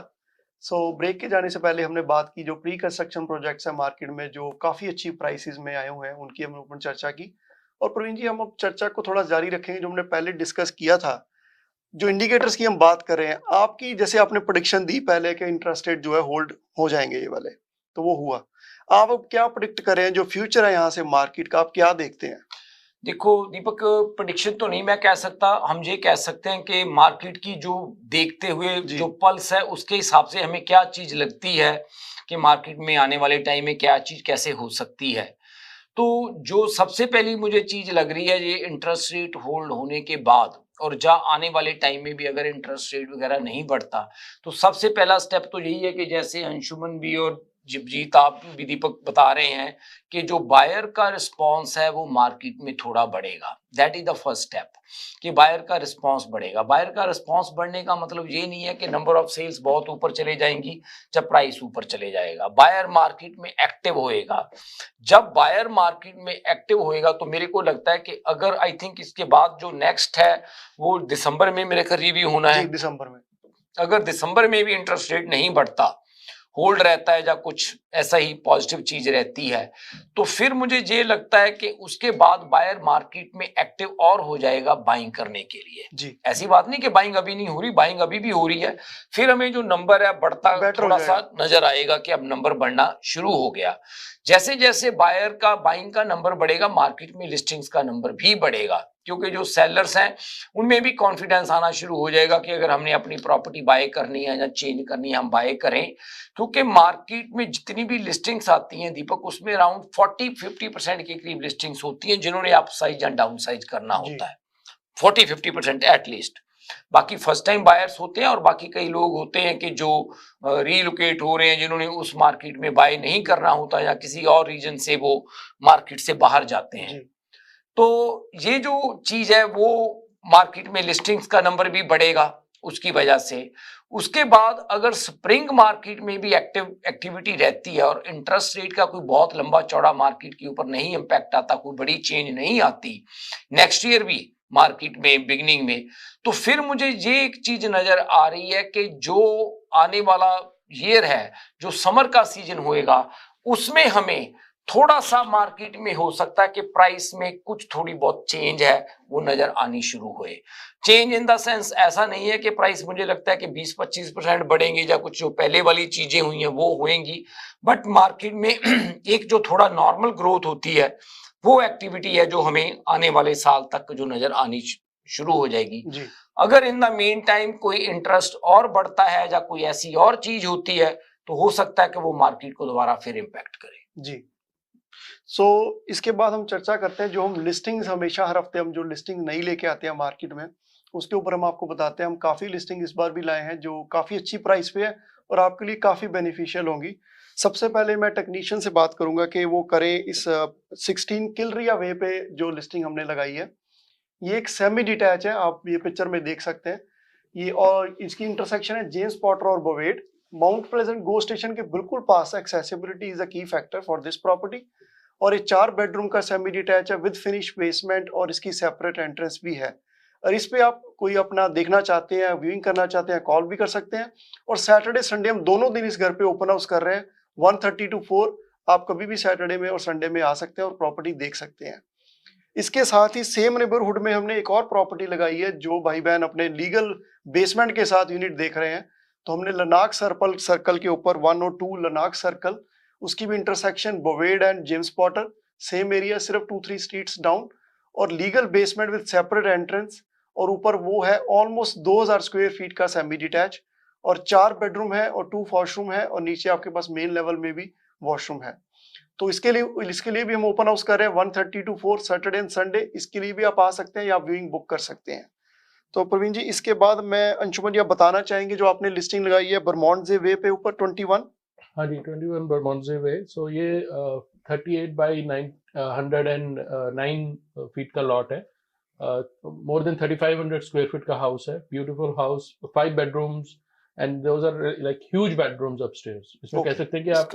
Break के जाने से पहले हमने बात की जो प्री कंस्ट्रक्शन प्रोजेक्ट्स है मार्केट में जो काफी अच्छी प्राइसेस में आए हुए हैं, उनकी हमने ऊपर चर्चा की। और प्रवीण जी, हम अब चर्चा को थोड़ा जारी रखेंगे जो हमने पहले डिस्कस किया था। जो इंडिकेटर्स की हम बात कर रहे हैं, आपकी जैसे आपने प्रेडिक्शन दी पहले कि इंटरेस्ट रेट जो है होल्ड हो जाएंगे ये वाले, तो वो हुआ। आप अब क्या प्रेडिक्ट कर रहे हैं, जो फ्यूचर है यहाँ से मार्केट का, आप क्या देखते हैं? देखो दीपक, प्रेडिक्शन तो नहीं मैं कह सकता, हम ये कह सकते हैं कि मार्केट की जो देखते हुए जो पल्स है उसके हिसाब से हमें क्या चीज लगती है कि मार्केट में आने वाले टाइम में क्या चीज कैसे हो सकती है। तो जो सबसे पहली मुझे चीज लग रही है, ये इंटरेस्ट रेट होल्ड होने के बाद और जहाँ आने वाले टाइम में भी अगर इंटरेस्ट रेट वगैरह नहीं बढ़ता, तो सबसे पहला स्टेप तो यही है कि जैसे अंशुमन भी और जीत आप भी दीपक बता रहे हैं कि जो बायर का रिस्पांस है वो मार्केट में थोड़ा बढ़ेगा। That is the first step कि बायर का रिस्पांस बढ़ेगा। बायर का रिस्पांस बढ़ने का मतलब ये नहीं है कि नंबर ऑफ सेल्स बहुत ऊपर चले जाएंगी जब प्राइस ऊपर चले जाएगा। बायर मार्केट में एक्टिव होएगा। जब बायर मार्केट में एक्टिव होएगा तो मेरे को लगता है कि अगर आई थिंक इसके बाद जो नेक्स्ट है वो दिसंबर में मेरे करीब ही होना है। दिसंबर में अगर दिसंबर में भी इंटरेस्ट रेट नहीं बढ़ता, होल्ड रहता है या कुछ ऐसा ही पॉजिटिव चीज रहती है, तो फिर मुझे ये लगता है कि उसके बाद बायर मार्केट में एक्टिव और हो जाएगा बाइंग करने के लिए। जी। ऐसी बात नहीं कि बाइंग अभी नहीं हो रही, बाइंग अभी भी हो रही है। फिर हमें जो नंबर है बढ़ता थोड़ा सा नजर आएगा कि अब नंबर बढ़ना शुरू हो गया। जैसे जैसे बायर का बाइंग का नंबर बढ़ेगा, मार्केट में लिस्टिंग्स का नंबर भी बढ़ेगा, क्योंकि जो सेलर्स हैं उनमें भी कॉन्फिडेंस आना शुरू हो जाएगा कि अगर हमने अपनी प्रॉपर्टी बाय करनी है या चेंज करनी है हम बाय करें। क्योंकि मार्केट में जितनी भी लिस्टिंग्स आती हैं दीपक, उसमें अराउंड 40-50% के करीब लिस्टिंग्स होती हैं जिन्होंने अप साइज या डाउन साइज करना होता है। 40-50% एटलीस्ट। बाकी फर्स्ट टाइम बायर्स होते हैं और बाकी कई लोग होते हैं कि जो रीलोकेट हो रहे हैं, जिन्होंने उस मार्केट में बाय नहीं करना होता या किसी और रीजन से वो मार्केट से बाहर जाते हैं। तो ये जो चीज है वो मार्केट में लिस्टिंग्स का नंबर भी बढ़ेगा उसकी वजह से। उसके बाद अगर स्प्रिंग मार्केट में भी एक्टिविटी रहती है और इंटरेस्ट रेट का कोई बहुत लंबा चौड़ा मार्केट के ऊपर नहीं इंपैक्ट आता, कोई बड़ी चेंज नहीं आती नेक्स्ट ईयर भी मार्केट में बिगनिंग में, तो फिर मुझे ये एक चीज नजर आ रही है कि जो आने वाला ईयर है, जो समर का सीजन होएगा, उसमें हमें थोड़ा सा मार्केट में हो सकता है कि प्राइस में कुछ थोड़ी बहुत चेंज है वो नजर आनी शुरू हुए। चेंज इन द सेंस ऐसा नहीं है कि प्राइस मुझे लगता है कि 20-25% बढ़ेंगे या कुछ जो पहले वाली चीजें हुई हैं वो होएंगी, बट मार्केट में एक जो थोड़ा नॉर्मल ग्रोथ होती है वो एक्टिविटी है जो हमें आने वाले साल तक जो नजर आनी शुरू हो जाएगी। अगर इन द मेन टाइम कोई इंटरेस्ट और बढ़ता है या कोई ऐसी और चीज होती है तो हो सकता है कि वो मार्केट को दोबारा फिर इम्पैक्ट करे। जी। इसके बाद हम चर्चा करते हैं, जो हम लिस्टिंग्स हमेशा हर हफ्ते हम जो लिस्टिंग नई लेके आते हैं मार्केट में, उसके ऊपर हम आपको बताते हैं। हम काफी लिस्टिंग इस बार भी लाए हैं जो काफी अच्छी प्राइस पे है और आपके लिए काफी बेनिफिशियल होंगी। सबसे पहले मैं टेक्नीशियन से बात करूंगा कि वो करें इस 16 किलरिया वे पे जो लिस्टिंग हमने लगाई है। ये एक सेमी डिटैच है, आप ये पिक्चर में देख सकते हैं ये, और इसकी इंटरसेक्शन है जेम्स पॉटर और बोवेट। माउंट प्लेजेंट गो स्टेशन के बिल्कुल पास है। एक्सेसिबिलिटी इज अ की फैक्टर फॉर दिस प्रॉपर्टी। और ये 4 बेडरूम का सेमी डिटैच है विद फिनिश बेसमेंट और इसकी सेपरेट एंट्रेंस भी है। और इस पे आप कोई अपना देखना चाहते हैं, व्यूइंग करना चाहते हैं, कॉल भी कर सकते हैं। और सैटरडे संडे हम दोनों दिन इस घर पे ओपन हाउस कर रहे हैं 1:30 to 4। आप कभी भी सैटरडे में और संडे में आ सकते हैं और प्रॉपर्टी देख सकते हैं। इसके साथ ही सेम नेबरहुड में हमने एक और प्रॉपर्टी लगाई है जो भाई बहन अपने लीगल बेसमेंट के साथ यूनिट देख रहे हैं। तो हमने लनाक सर्कल के ऊपर 102 लनाक सर्कल, उसकी भी intersection Bovaird and James Potter, same area सिर्फ 2-3 स्ट्रीट्स डाउन, और legal basement with separate entrance. और ऊपर वो है ऑलमोस्ट 2000 स्क्वायर फीट का सेमी डिटैच और 4 बेडरूम है और 2 वॉशरूम है और नीचे आपके पास मेन लेवल में भी वॉशरूम है। तो इसके लिए भी हम ओपन हाउस कर रहे हैं 1:30 to 4 सैटरडे एंड संडे। इसके लिए भी आप आ सकते हैं या व्यूइंग बुक कर सकते हैं। तो प्रवीण जी, इसके बाद मैं अंशुमन जी आप बताना चाहेंगे जो आपने लिस्टिंग लगाई है बर्मोंडजे वे पे ऊपर 21। हाँ जी, 21 बर्मोंडजे वे। सो ये 38 बाई 109 फीट का लॉट है। मोर देन 3500 स्क्वायर फीट का हाउस है। Beautiful house, 5 bedrooms and those are like huge bedrooms upstairs. इसमें कह सकते हैं कि आप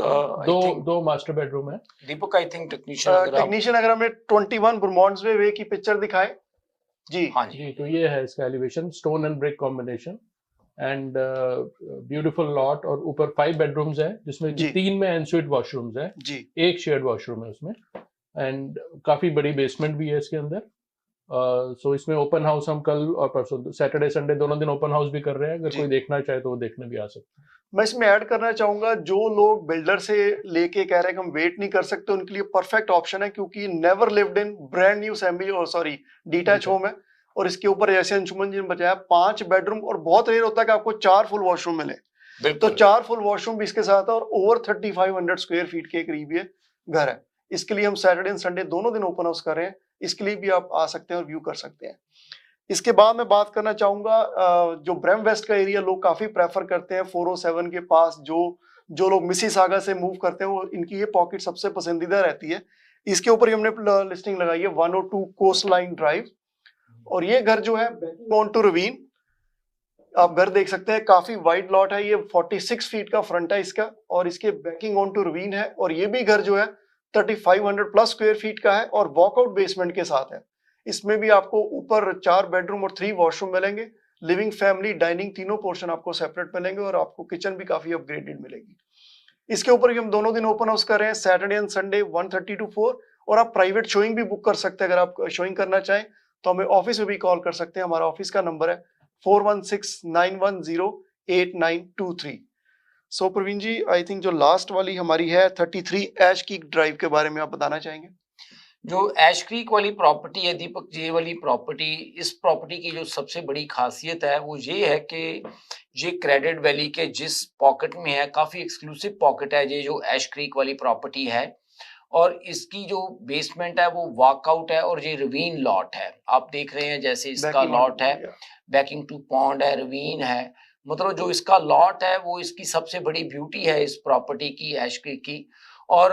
दो मास्टर बेडरूम है। दीपक, आई थिंक टेक्नीशियन अगर हमें 21 बर्मोंडजे वे की पिक्चर दिखाए जी। हाँ जी, तो ये है इसका elevation, stone and brick combination and beautiful lot. और ऊपर 5 बेडरूम्स है जिसमें 3 में एनस्यूट वॉशरूम्स है जी, 1 शेयर्ड वॉशरूम है उसमें, एंड काफी बड़ी बेसमेंट भी है इसके अंदर। सो इसमें ओपन हाउस हम कल और परसों सैटरडे संडे दोनों दिन ओपन हाउस भी कर रहे हैं, अगर जी। कोई देखना चाहे तो वो देखने भी आ सकते हैं। मैं इसमें ऐड करना चाहूंगा, जो लोग बिल्डर से लेके कह रहे हैं कि हम वेट नहीं कर सकते, उनके लिए परफेक्ट ऑप्शन है, क्योंकि never lived in brand new semi detach home है, और इसके ऊपर जैसे अंशुमन जी ने बताया 5 बेडरूम, और बहुत रेयर होता है कि आपको 4 फुल वॉशरूम मिले, तो 4 फुल वॉशरूम भी इसके साथ है, और ओवर 3500 स्क्वायर फीट के करीब ये घर है। इसके लिए हम सैटरडे एंड संडे दोनों दिन ओपन हाउस कर रहे हैं, इसके लिए भी आप आ सकते हैं और व्यू कर सकते हैं। इसके बाद मैं बात करना चाहूंगा, जो ब्रैम वेस्ट का एरिया लोग काफी प्रेफर करते हैं, 407 के पास जो लोग मिसिसागा से मूव करते हैं, वो इनकी ये पॉकेट सबसे पसंदीदा रहती है। इसके ऊपर ही हमने लिस्टिंग लगाई है 102 कोस्ट लाइन ड्राइव, और ये घर जो है ऑन टू रवीन, आप घर देख सकते हैं, काफी वाइड लॉट है, ये 46 फीट का फ्रंट है इसका, और इसके बैकिंग ऑन टू रवीन है, और ये भी घर जो है 3500 प्लस स्क्वायर फीट का है, और वॉकआउट बेसमेंट के साथ है। इसमें भी आपको ऊपर 4 बेडरूम और 3 वॉशरूम मिलेंगे, लिविंग, फैमिली, डाइनिंग तीनों पोर्शन आपको सेपरेट मिलेंगे, और आपको किचन भी काफी अपग्रेडेड मिलेगी। इसके ऊपर भी हम दोनों दिन ओपन हाउस कर रहे हैं, सैटरडे एंड संडे 1:30 to 4, और आप प्राइवेट शोइंग भी बुक कर सकते हैं। अगर आप शोइंग करना चाहें तो हमें ऑफिस में भी कॉल कर सकते हैं, हमारा ऑफिस का नंबर है 4169108923। सो प्रवीण जी, आई थिंक जो लास्ट वाली हमारी है 33 ऐश की ड्राइव के बारे में आप बताना चाहेंगे? जो ऐश क्रीक वाली प्रॉपर्टी है दीपक, ये वाली प्रॉपर्टी, इस प्रॉपर्टी की जो सबसे बड़ी खासियत है वो ये है कि ये क्रेडिट वैली के जिस पॉकेट में है, काफी एक्सक्लूसिव पॉकेट है ये जो ऐश क्रीक वाली प्रॉपर्टी है, और इसकी जो बेसमेंट है वो वॉकआउट है, और ये रवीन लॉट है। आप देख रहे हैं जैसे इसका लॉट है, बैकिंग टू पॉन्ड है, रवीन है, मतलब जो इसका लॉट है वो इसकी सबसे बड़ी ब्यूटी है इस प्रॉपर्टी की, ऐश क्रीक की। और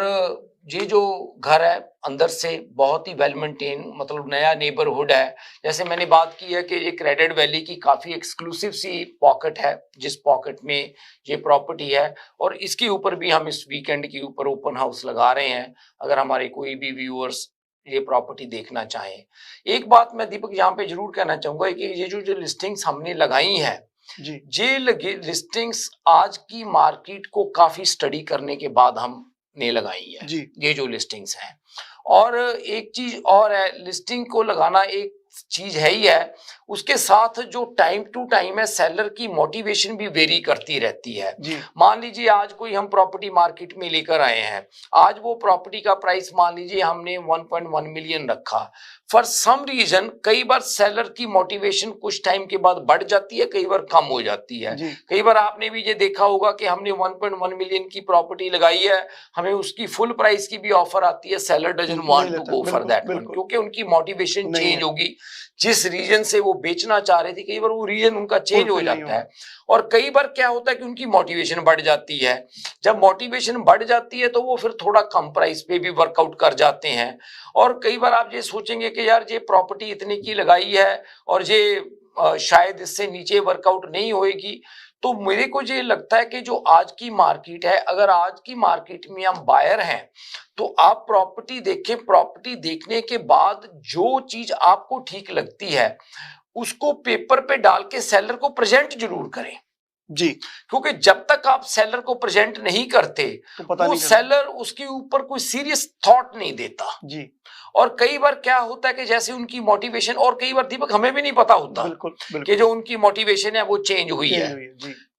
ये जो घर है अंदर से बहुत ही वेल मेंटेन, मतलब नया नेबरहुड है। जैसे मैंने बात की है कि ये क्रेडिट वैली की काफी एक्सक्लूसिव सी पॉकेट है, जिस पॉकेट में ये प्रॉपर्टी है, और इसके ऊपर भी हम इस वीकेंड के ऊपर ओपन हाउस लगा रहे हैं, अगर हमारे कोई भी व्यूअर्स ये प्रॉपर्टी देखना चाहें। एक बात मैं दीपक यहाँ पे जरूर कहना चाहूंगा कि ये जो लिस्टिंग्स हमने लगाई है जी, ये लिस्टिंग्स आज की मार्केट को काफी स्टडी करने के बाद हमने लगाई है जी। ये जो लिस्टिंग्स हैं। और एक चीज और है, लिस्टिंग को लगाना एक चीज है ही है, उसके साथ जो टाइम टू टाइम है सेलर की मोटिवेशन भी वेरी करती रहती है। मान लीजिए आज कोई हम प्रॉपर्टी मार्केट में लेकर आए हैं, आज वो प्रॉपर्टी का प्राइस मान लीजिए हमने 1.1 मिलियन रखा, फॉर सम रीजन कई बार सेलर की मोटिवेशन कुछ टाइम के बाद बढ़ जाती है, कई बार कम हो जाती है। कई बार आपने भी ये देखा होगा कि हमने 1.1 मिलियन की प्रॉपर्टी लगाई है, हमें उसकी फुल प्राइस की भी ऑफर आती है, seller doesn't want to go for that one, क्योंकि उनकी मोटिवेशन चेंज होगी। जिस रीजन से वो बेचना चाह रहे थे, कई बार वो रीजन उनका चेंज हो जाता है, और कई बार क्या होता है कि उनकी मोटिवेशन बढ़ जाती है। जब मोटिवेशन बढ़ जाती है तो वो फिर थोड़ा कम प्राइस पे भी वर्कआउट कर जाते हैं। और कई बार आप ये सोचेंगे कि यार ये प्रॉपर्टी इतने की लगाई है और ये शायद इससे नीचे वर्कआउट नहीं होएगी, तो मेरे को ये लगता है कि जो आज की मार्केट है, अगर आज की मार्केट में हम बायर हैं तो आप प्रॉपर्टी देखें, प्रॉपर्टी देखने के बाद जो चीज आपको ठीक लगती है उसको पेपर पे डाल के सेलर को प्रेजेंट जरूर करें जी, क्योंकि जब तक आप सेलर को प्रेजेंट नहीं करते तो वो सेलर उसके ऊपर कोई सीरियस थॉट नहीं देता जी। और कई बार क्या होता है कि जैसे उनकी मोटिवेशन, और कई बार दीपक हमें भी नहीं पता होता कि जो उनकी मोटिवेशन है वो चेंज हुई है।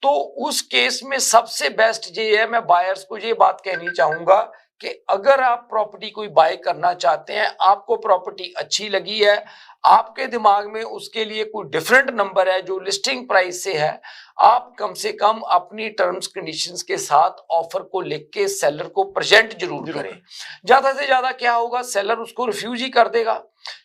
तो उस केस में सबसे बेस्ट ये है, मैं बायर्स को ये बात कहनी चाहूंगा कि अगर आप प्रॉपर्टी कोई बाय करना चाहते हैं, आपको प्रॉपर्टी अच्छी लगी है, आपके दिमाग में उसके लिए कोई डिफरेंट नंबर है जो लिस्टिंग प्राइस से है, आप कम से कम अपनी टर्म्स कंडीशंस के साथ ऑफर को लिख के सेलर को प्रेजेंट जरूर करें। ज्यादा से ज्यादा क्या होगा, सेलर उसको रिफ्यूज ही कर देगा।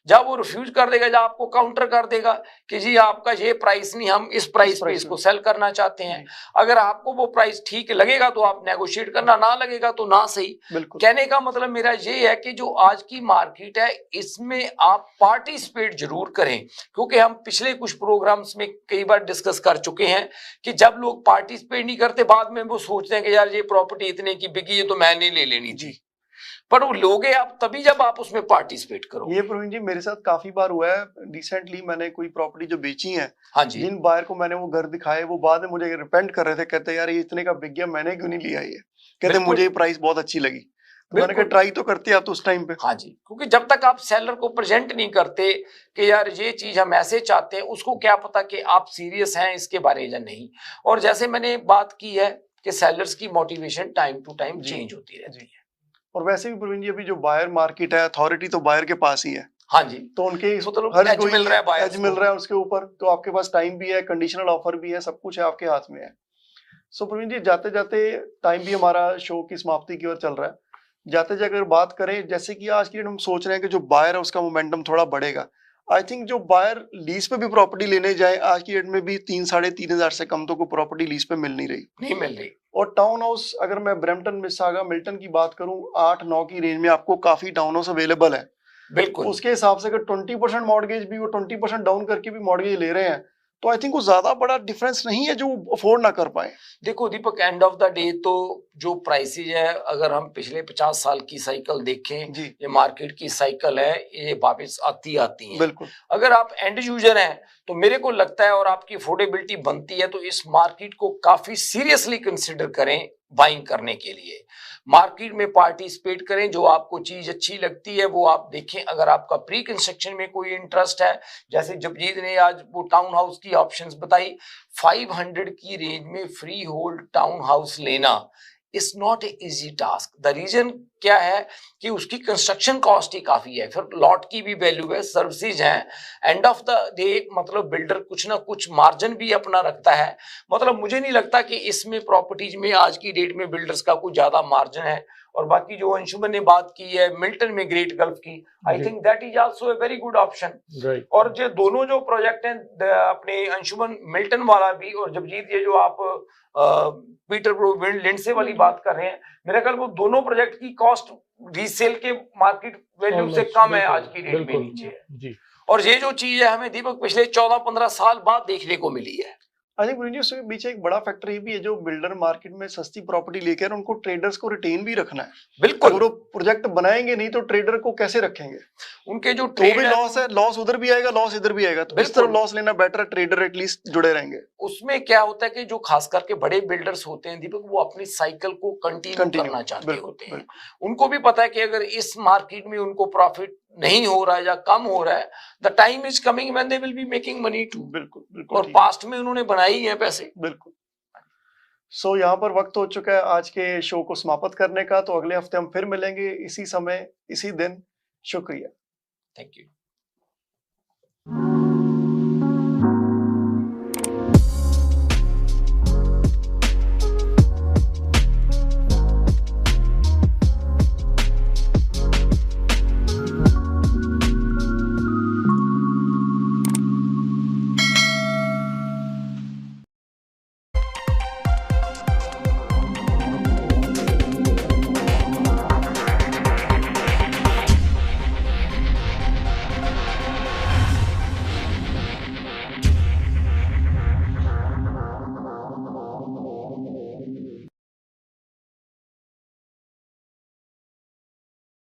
जब वो रिफ्यूज कर देगा, जब आपको काउंटर कर देगा कि जी आपका ये प्राइस नहीं, हम इस प्राइस पे इसको सेल करना चाहते हैं। अगर आपको वो प्राइस ठीक लगेगा तो आप नेगोशिएट करना, ना लगेगा तो ना सही। कहने का मतलब मेरा ये है कि जो आज की मार्केट है इसमें आप पार्टिसिपेट जरूर करें, क्योंकि हम पिछले कुछ प्रोग्राम्स में कई बार डिस्कस कर चुके हैं कि जब लोग पार्टिसिपेट नहीं करते, बाद में वो सोचते हैं कि यार ये प्रॉपर्टी इतने की बिकी है तो मैंने ले लेनी थी, पर वो लोगे आप तभी जब आप उसमें पार्टिसिपेट करो। ये प्रवीण जी मेरे साथ काफी बार हुआ है। रिसेंटली मैंने कोई प्रॉपर्टी जो बेची है, हाँ जी, जिन बायर को मैंने वो घर दिखाए, वो बाद में मुझे रिपेंट कर रहे थे, कहते यार ये इतने का बिक गया, मैंने क्यों नहीं लिया ये, कहते मुझे ये प्राइस बहुत अच्छी लगी। तो मैंने कहा बिल्कुल। ट्राई तो करते आप तो उस टाइम पे। हाँ जी, क्योंकि जब तक आप सेलर को प्रेजेंट नहीं करते कि यार ये चीज हम ऐसे चाहते हैं, उसको क्या पता कि आप सीरियस हैं इसके बारे या नहीं। और जैसे मैंने बात की है कि सेलर्स की मोटिवेशन टाइम टू टाइम जी, चेंज होती रहती है। और वैसे भी प्रवीण जी अभी जो बायर मार्केट है, अथॉरिटी तो बायर के पास ही है, हाँ जी, तो उनके मतलब हर edge कोई मिल रहा है buyers edge मिल को। रहा है उसके ऊपर, तो आपके पास टाइम भी है, कंडीशनल ऑफर भी है, सब कुछ है आपके हाथ में है। सो प्रवीण जी जाते जाते टाइम भी हमारा शो की समाप्ति की ओर चल रहा है। जाते जाते अगर बात करें, जैसे कि आज की डेट हम सोच रहे हैं कि जो बायर है उसका मोमेंटम थोड़ा बढ़ेगा। आई थिंक जो बायर लीज पे भी प्रॉपर्टी लेने जाए आज की डेट में भी 3-3.5 से कम तो कोई प्रॉपर्टी लीज पे मिल नहीं रही। नहीं मिल रही। और टाउन हाउस अगर मैं ब्रैम्पटन, मिसिसागा, मिल्टन की बात करूं 8-9 की रेंज में आपको काफी टाउन हाउस अवेलेबल है। बिल्कुल। उसके हिसाब से अगर 20% मॉर्गेज भी वो 20% डाउन करके भी मॉर्गेज ले रहे हैं, तो आई थिंक वो ज्यादा बड़ा डिफरेंस नहीं है जो अफोर्ड ना कर पाए। देखो दीपक, एंड ऑफ द डे तो जो प्राइसेज है, अगर हम पिछले 50 साल की साइकिल देखें, जी ये मार्केट की साइकिल है, ये वापस आती है। बिल्कुल। अगर आप एंड यूजर हैं तो मेरे को लगता है और आपकी अफोर्डेबिलिटी बनती है तो इस मार्केट को काफी सीरियसली कंसिडर करें बाइंग करने के लिए। मार्केट में पार्टिसिपेट करें, जो आपको चीज अच्छी लगती है वो आप देखें। अगर आपका प्री कंस्ट्रक्शन में कोई इंटरेस्ट है, जैसे जबजीत ने आज वो टाउन हाउस की ऑप्शंस बताई, 500 की रेंज में फ्री होल्ड टाउन हाउस लेना is not a easy task. The reason क्या है कि उसकी कंस्ट्रक्शन कॉस्ट ही काफी है, फिर लॉट की भी वैल्यू है, सर्विसेज हैं, एंड ऑफ द डे मतलब बिल्डर कुछ ना कुछ मार्जिन भी अपना रखता है। मतलब मुझे नहीं लगता कि इसमें प्रॉपर्टीज में आज की डेट में बिल्डर्स का कुछ ज्यादा मार्जिन है। और बाकी जो अंशुमन ने बात की है मिल्टन में ग्रेट गल्फ की, I think that is also a very good option. Right. और जो दोनों जो प्रोजेक्ट हैं अपने अंशुमन मिल्टन वाला भी और जबजीत ये जो आप पीटरब्रो लिंडसे वाली बात कर रहे हैं, मेरे ख्याल वो दोनों प्रोजेक्ट की कॉस्ट रीसेल के मार्केट वैल्यू से कम है, आज की डेट में नीचे है। जी। और ये जो चीज है हमें दीपक पिछले 14-15 साल बाद देखने को मिली है। आई थिंक प्रवीण जी उसके पीछे एक बड़ा फैक्टर ये भी है, जो बिल्डर मार्केट में सस्ती प्रॉपर्टी लेकर उनको ट्रेडर्स को रिटेन भी रखना है। बिल्कुल। अगर वो प्रोजेक्ट बनाएंगे नहीं तो ट्रेडर को कैसे रखेंगे? उनके जो तो भी लॉस है, लॉस उधर भी आएगा, लॉस इधर भी आएगा, तो इस तरह लॉस लेना बेटर है, ट्रेडर एटलीस्ट जुड़े रहेंगे। उसमें क्या होता है कि जो खास करके बड़े बिल्डर्स होते हैं दीपक, वो अपनी साइकिल को कंटिन्यू करना चाहते होते हैं। उनको भी पता है कि अगर इस मार्केट में उनको प्रॉफिट नहीं हो रहा है या कम हो रहा है, the time is coming when they will be making money too. बिल्कुल बिल्कुल। और पास्ट में उन्होंने बनाई है पैसे। बिल्कुल। सो यहाँ पर वक्त हो चुका है आज के शो को समाप्त करने का, तो अगले हफ्ते हम फिर मिलेंगे इसी समय इसी दिन। शुक्रिया। Thank you.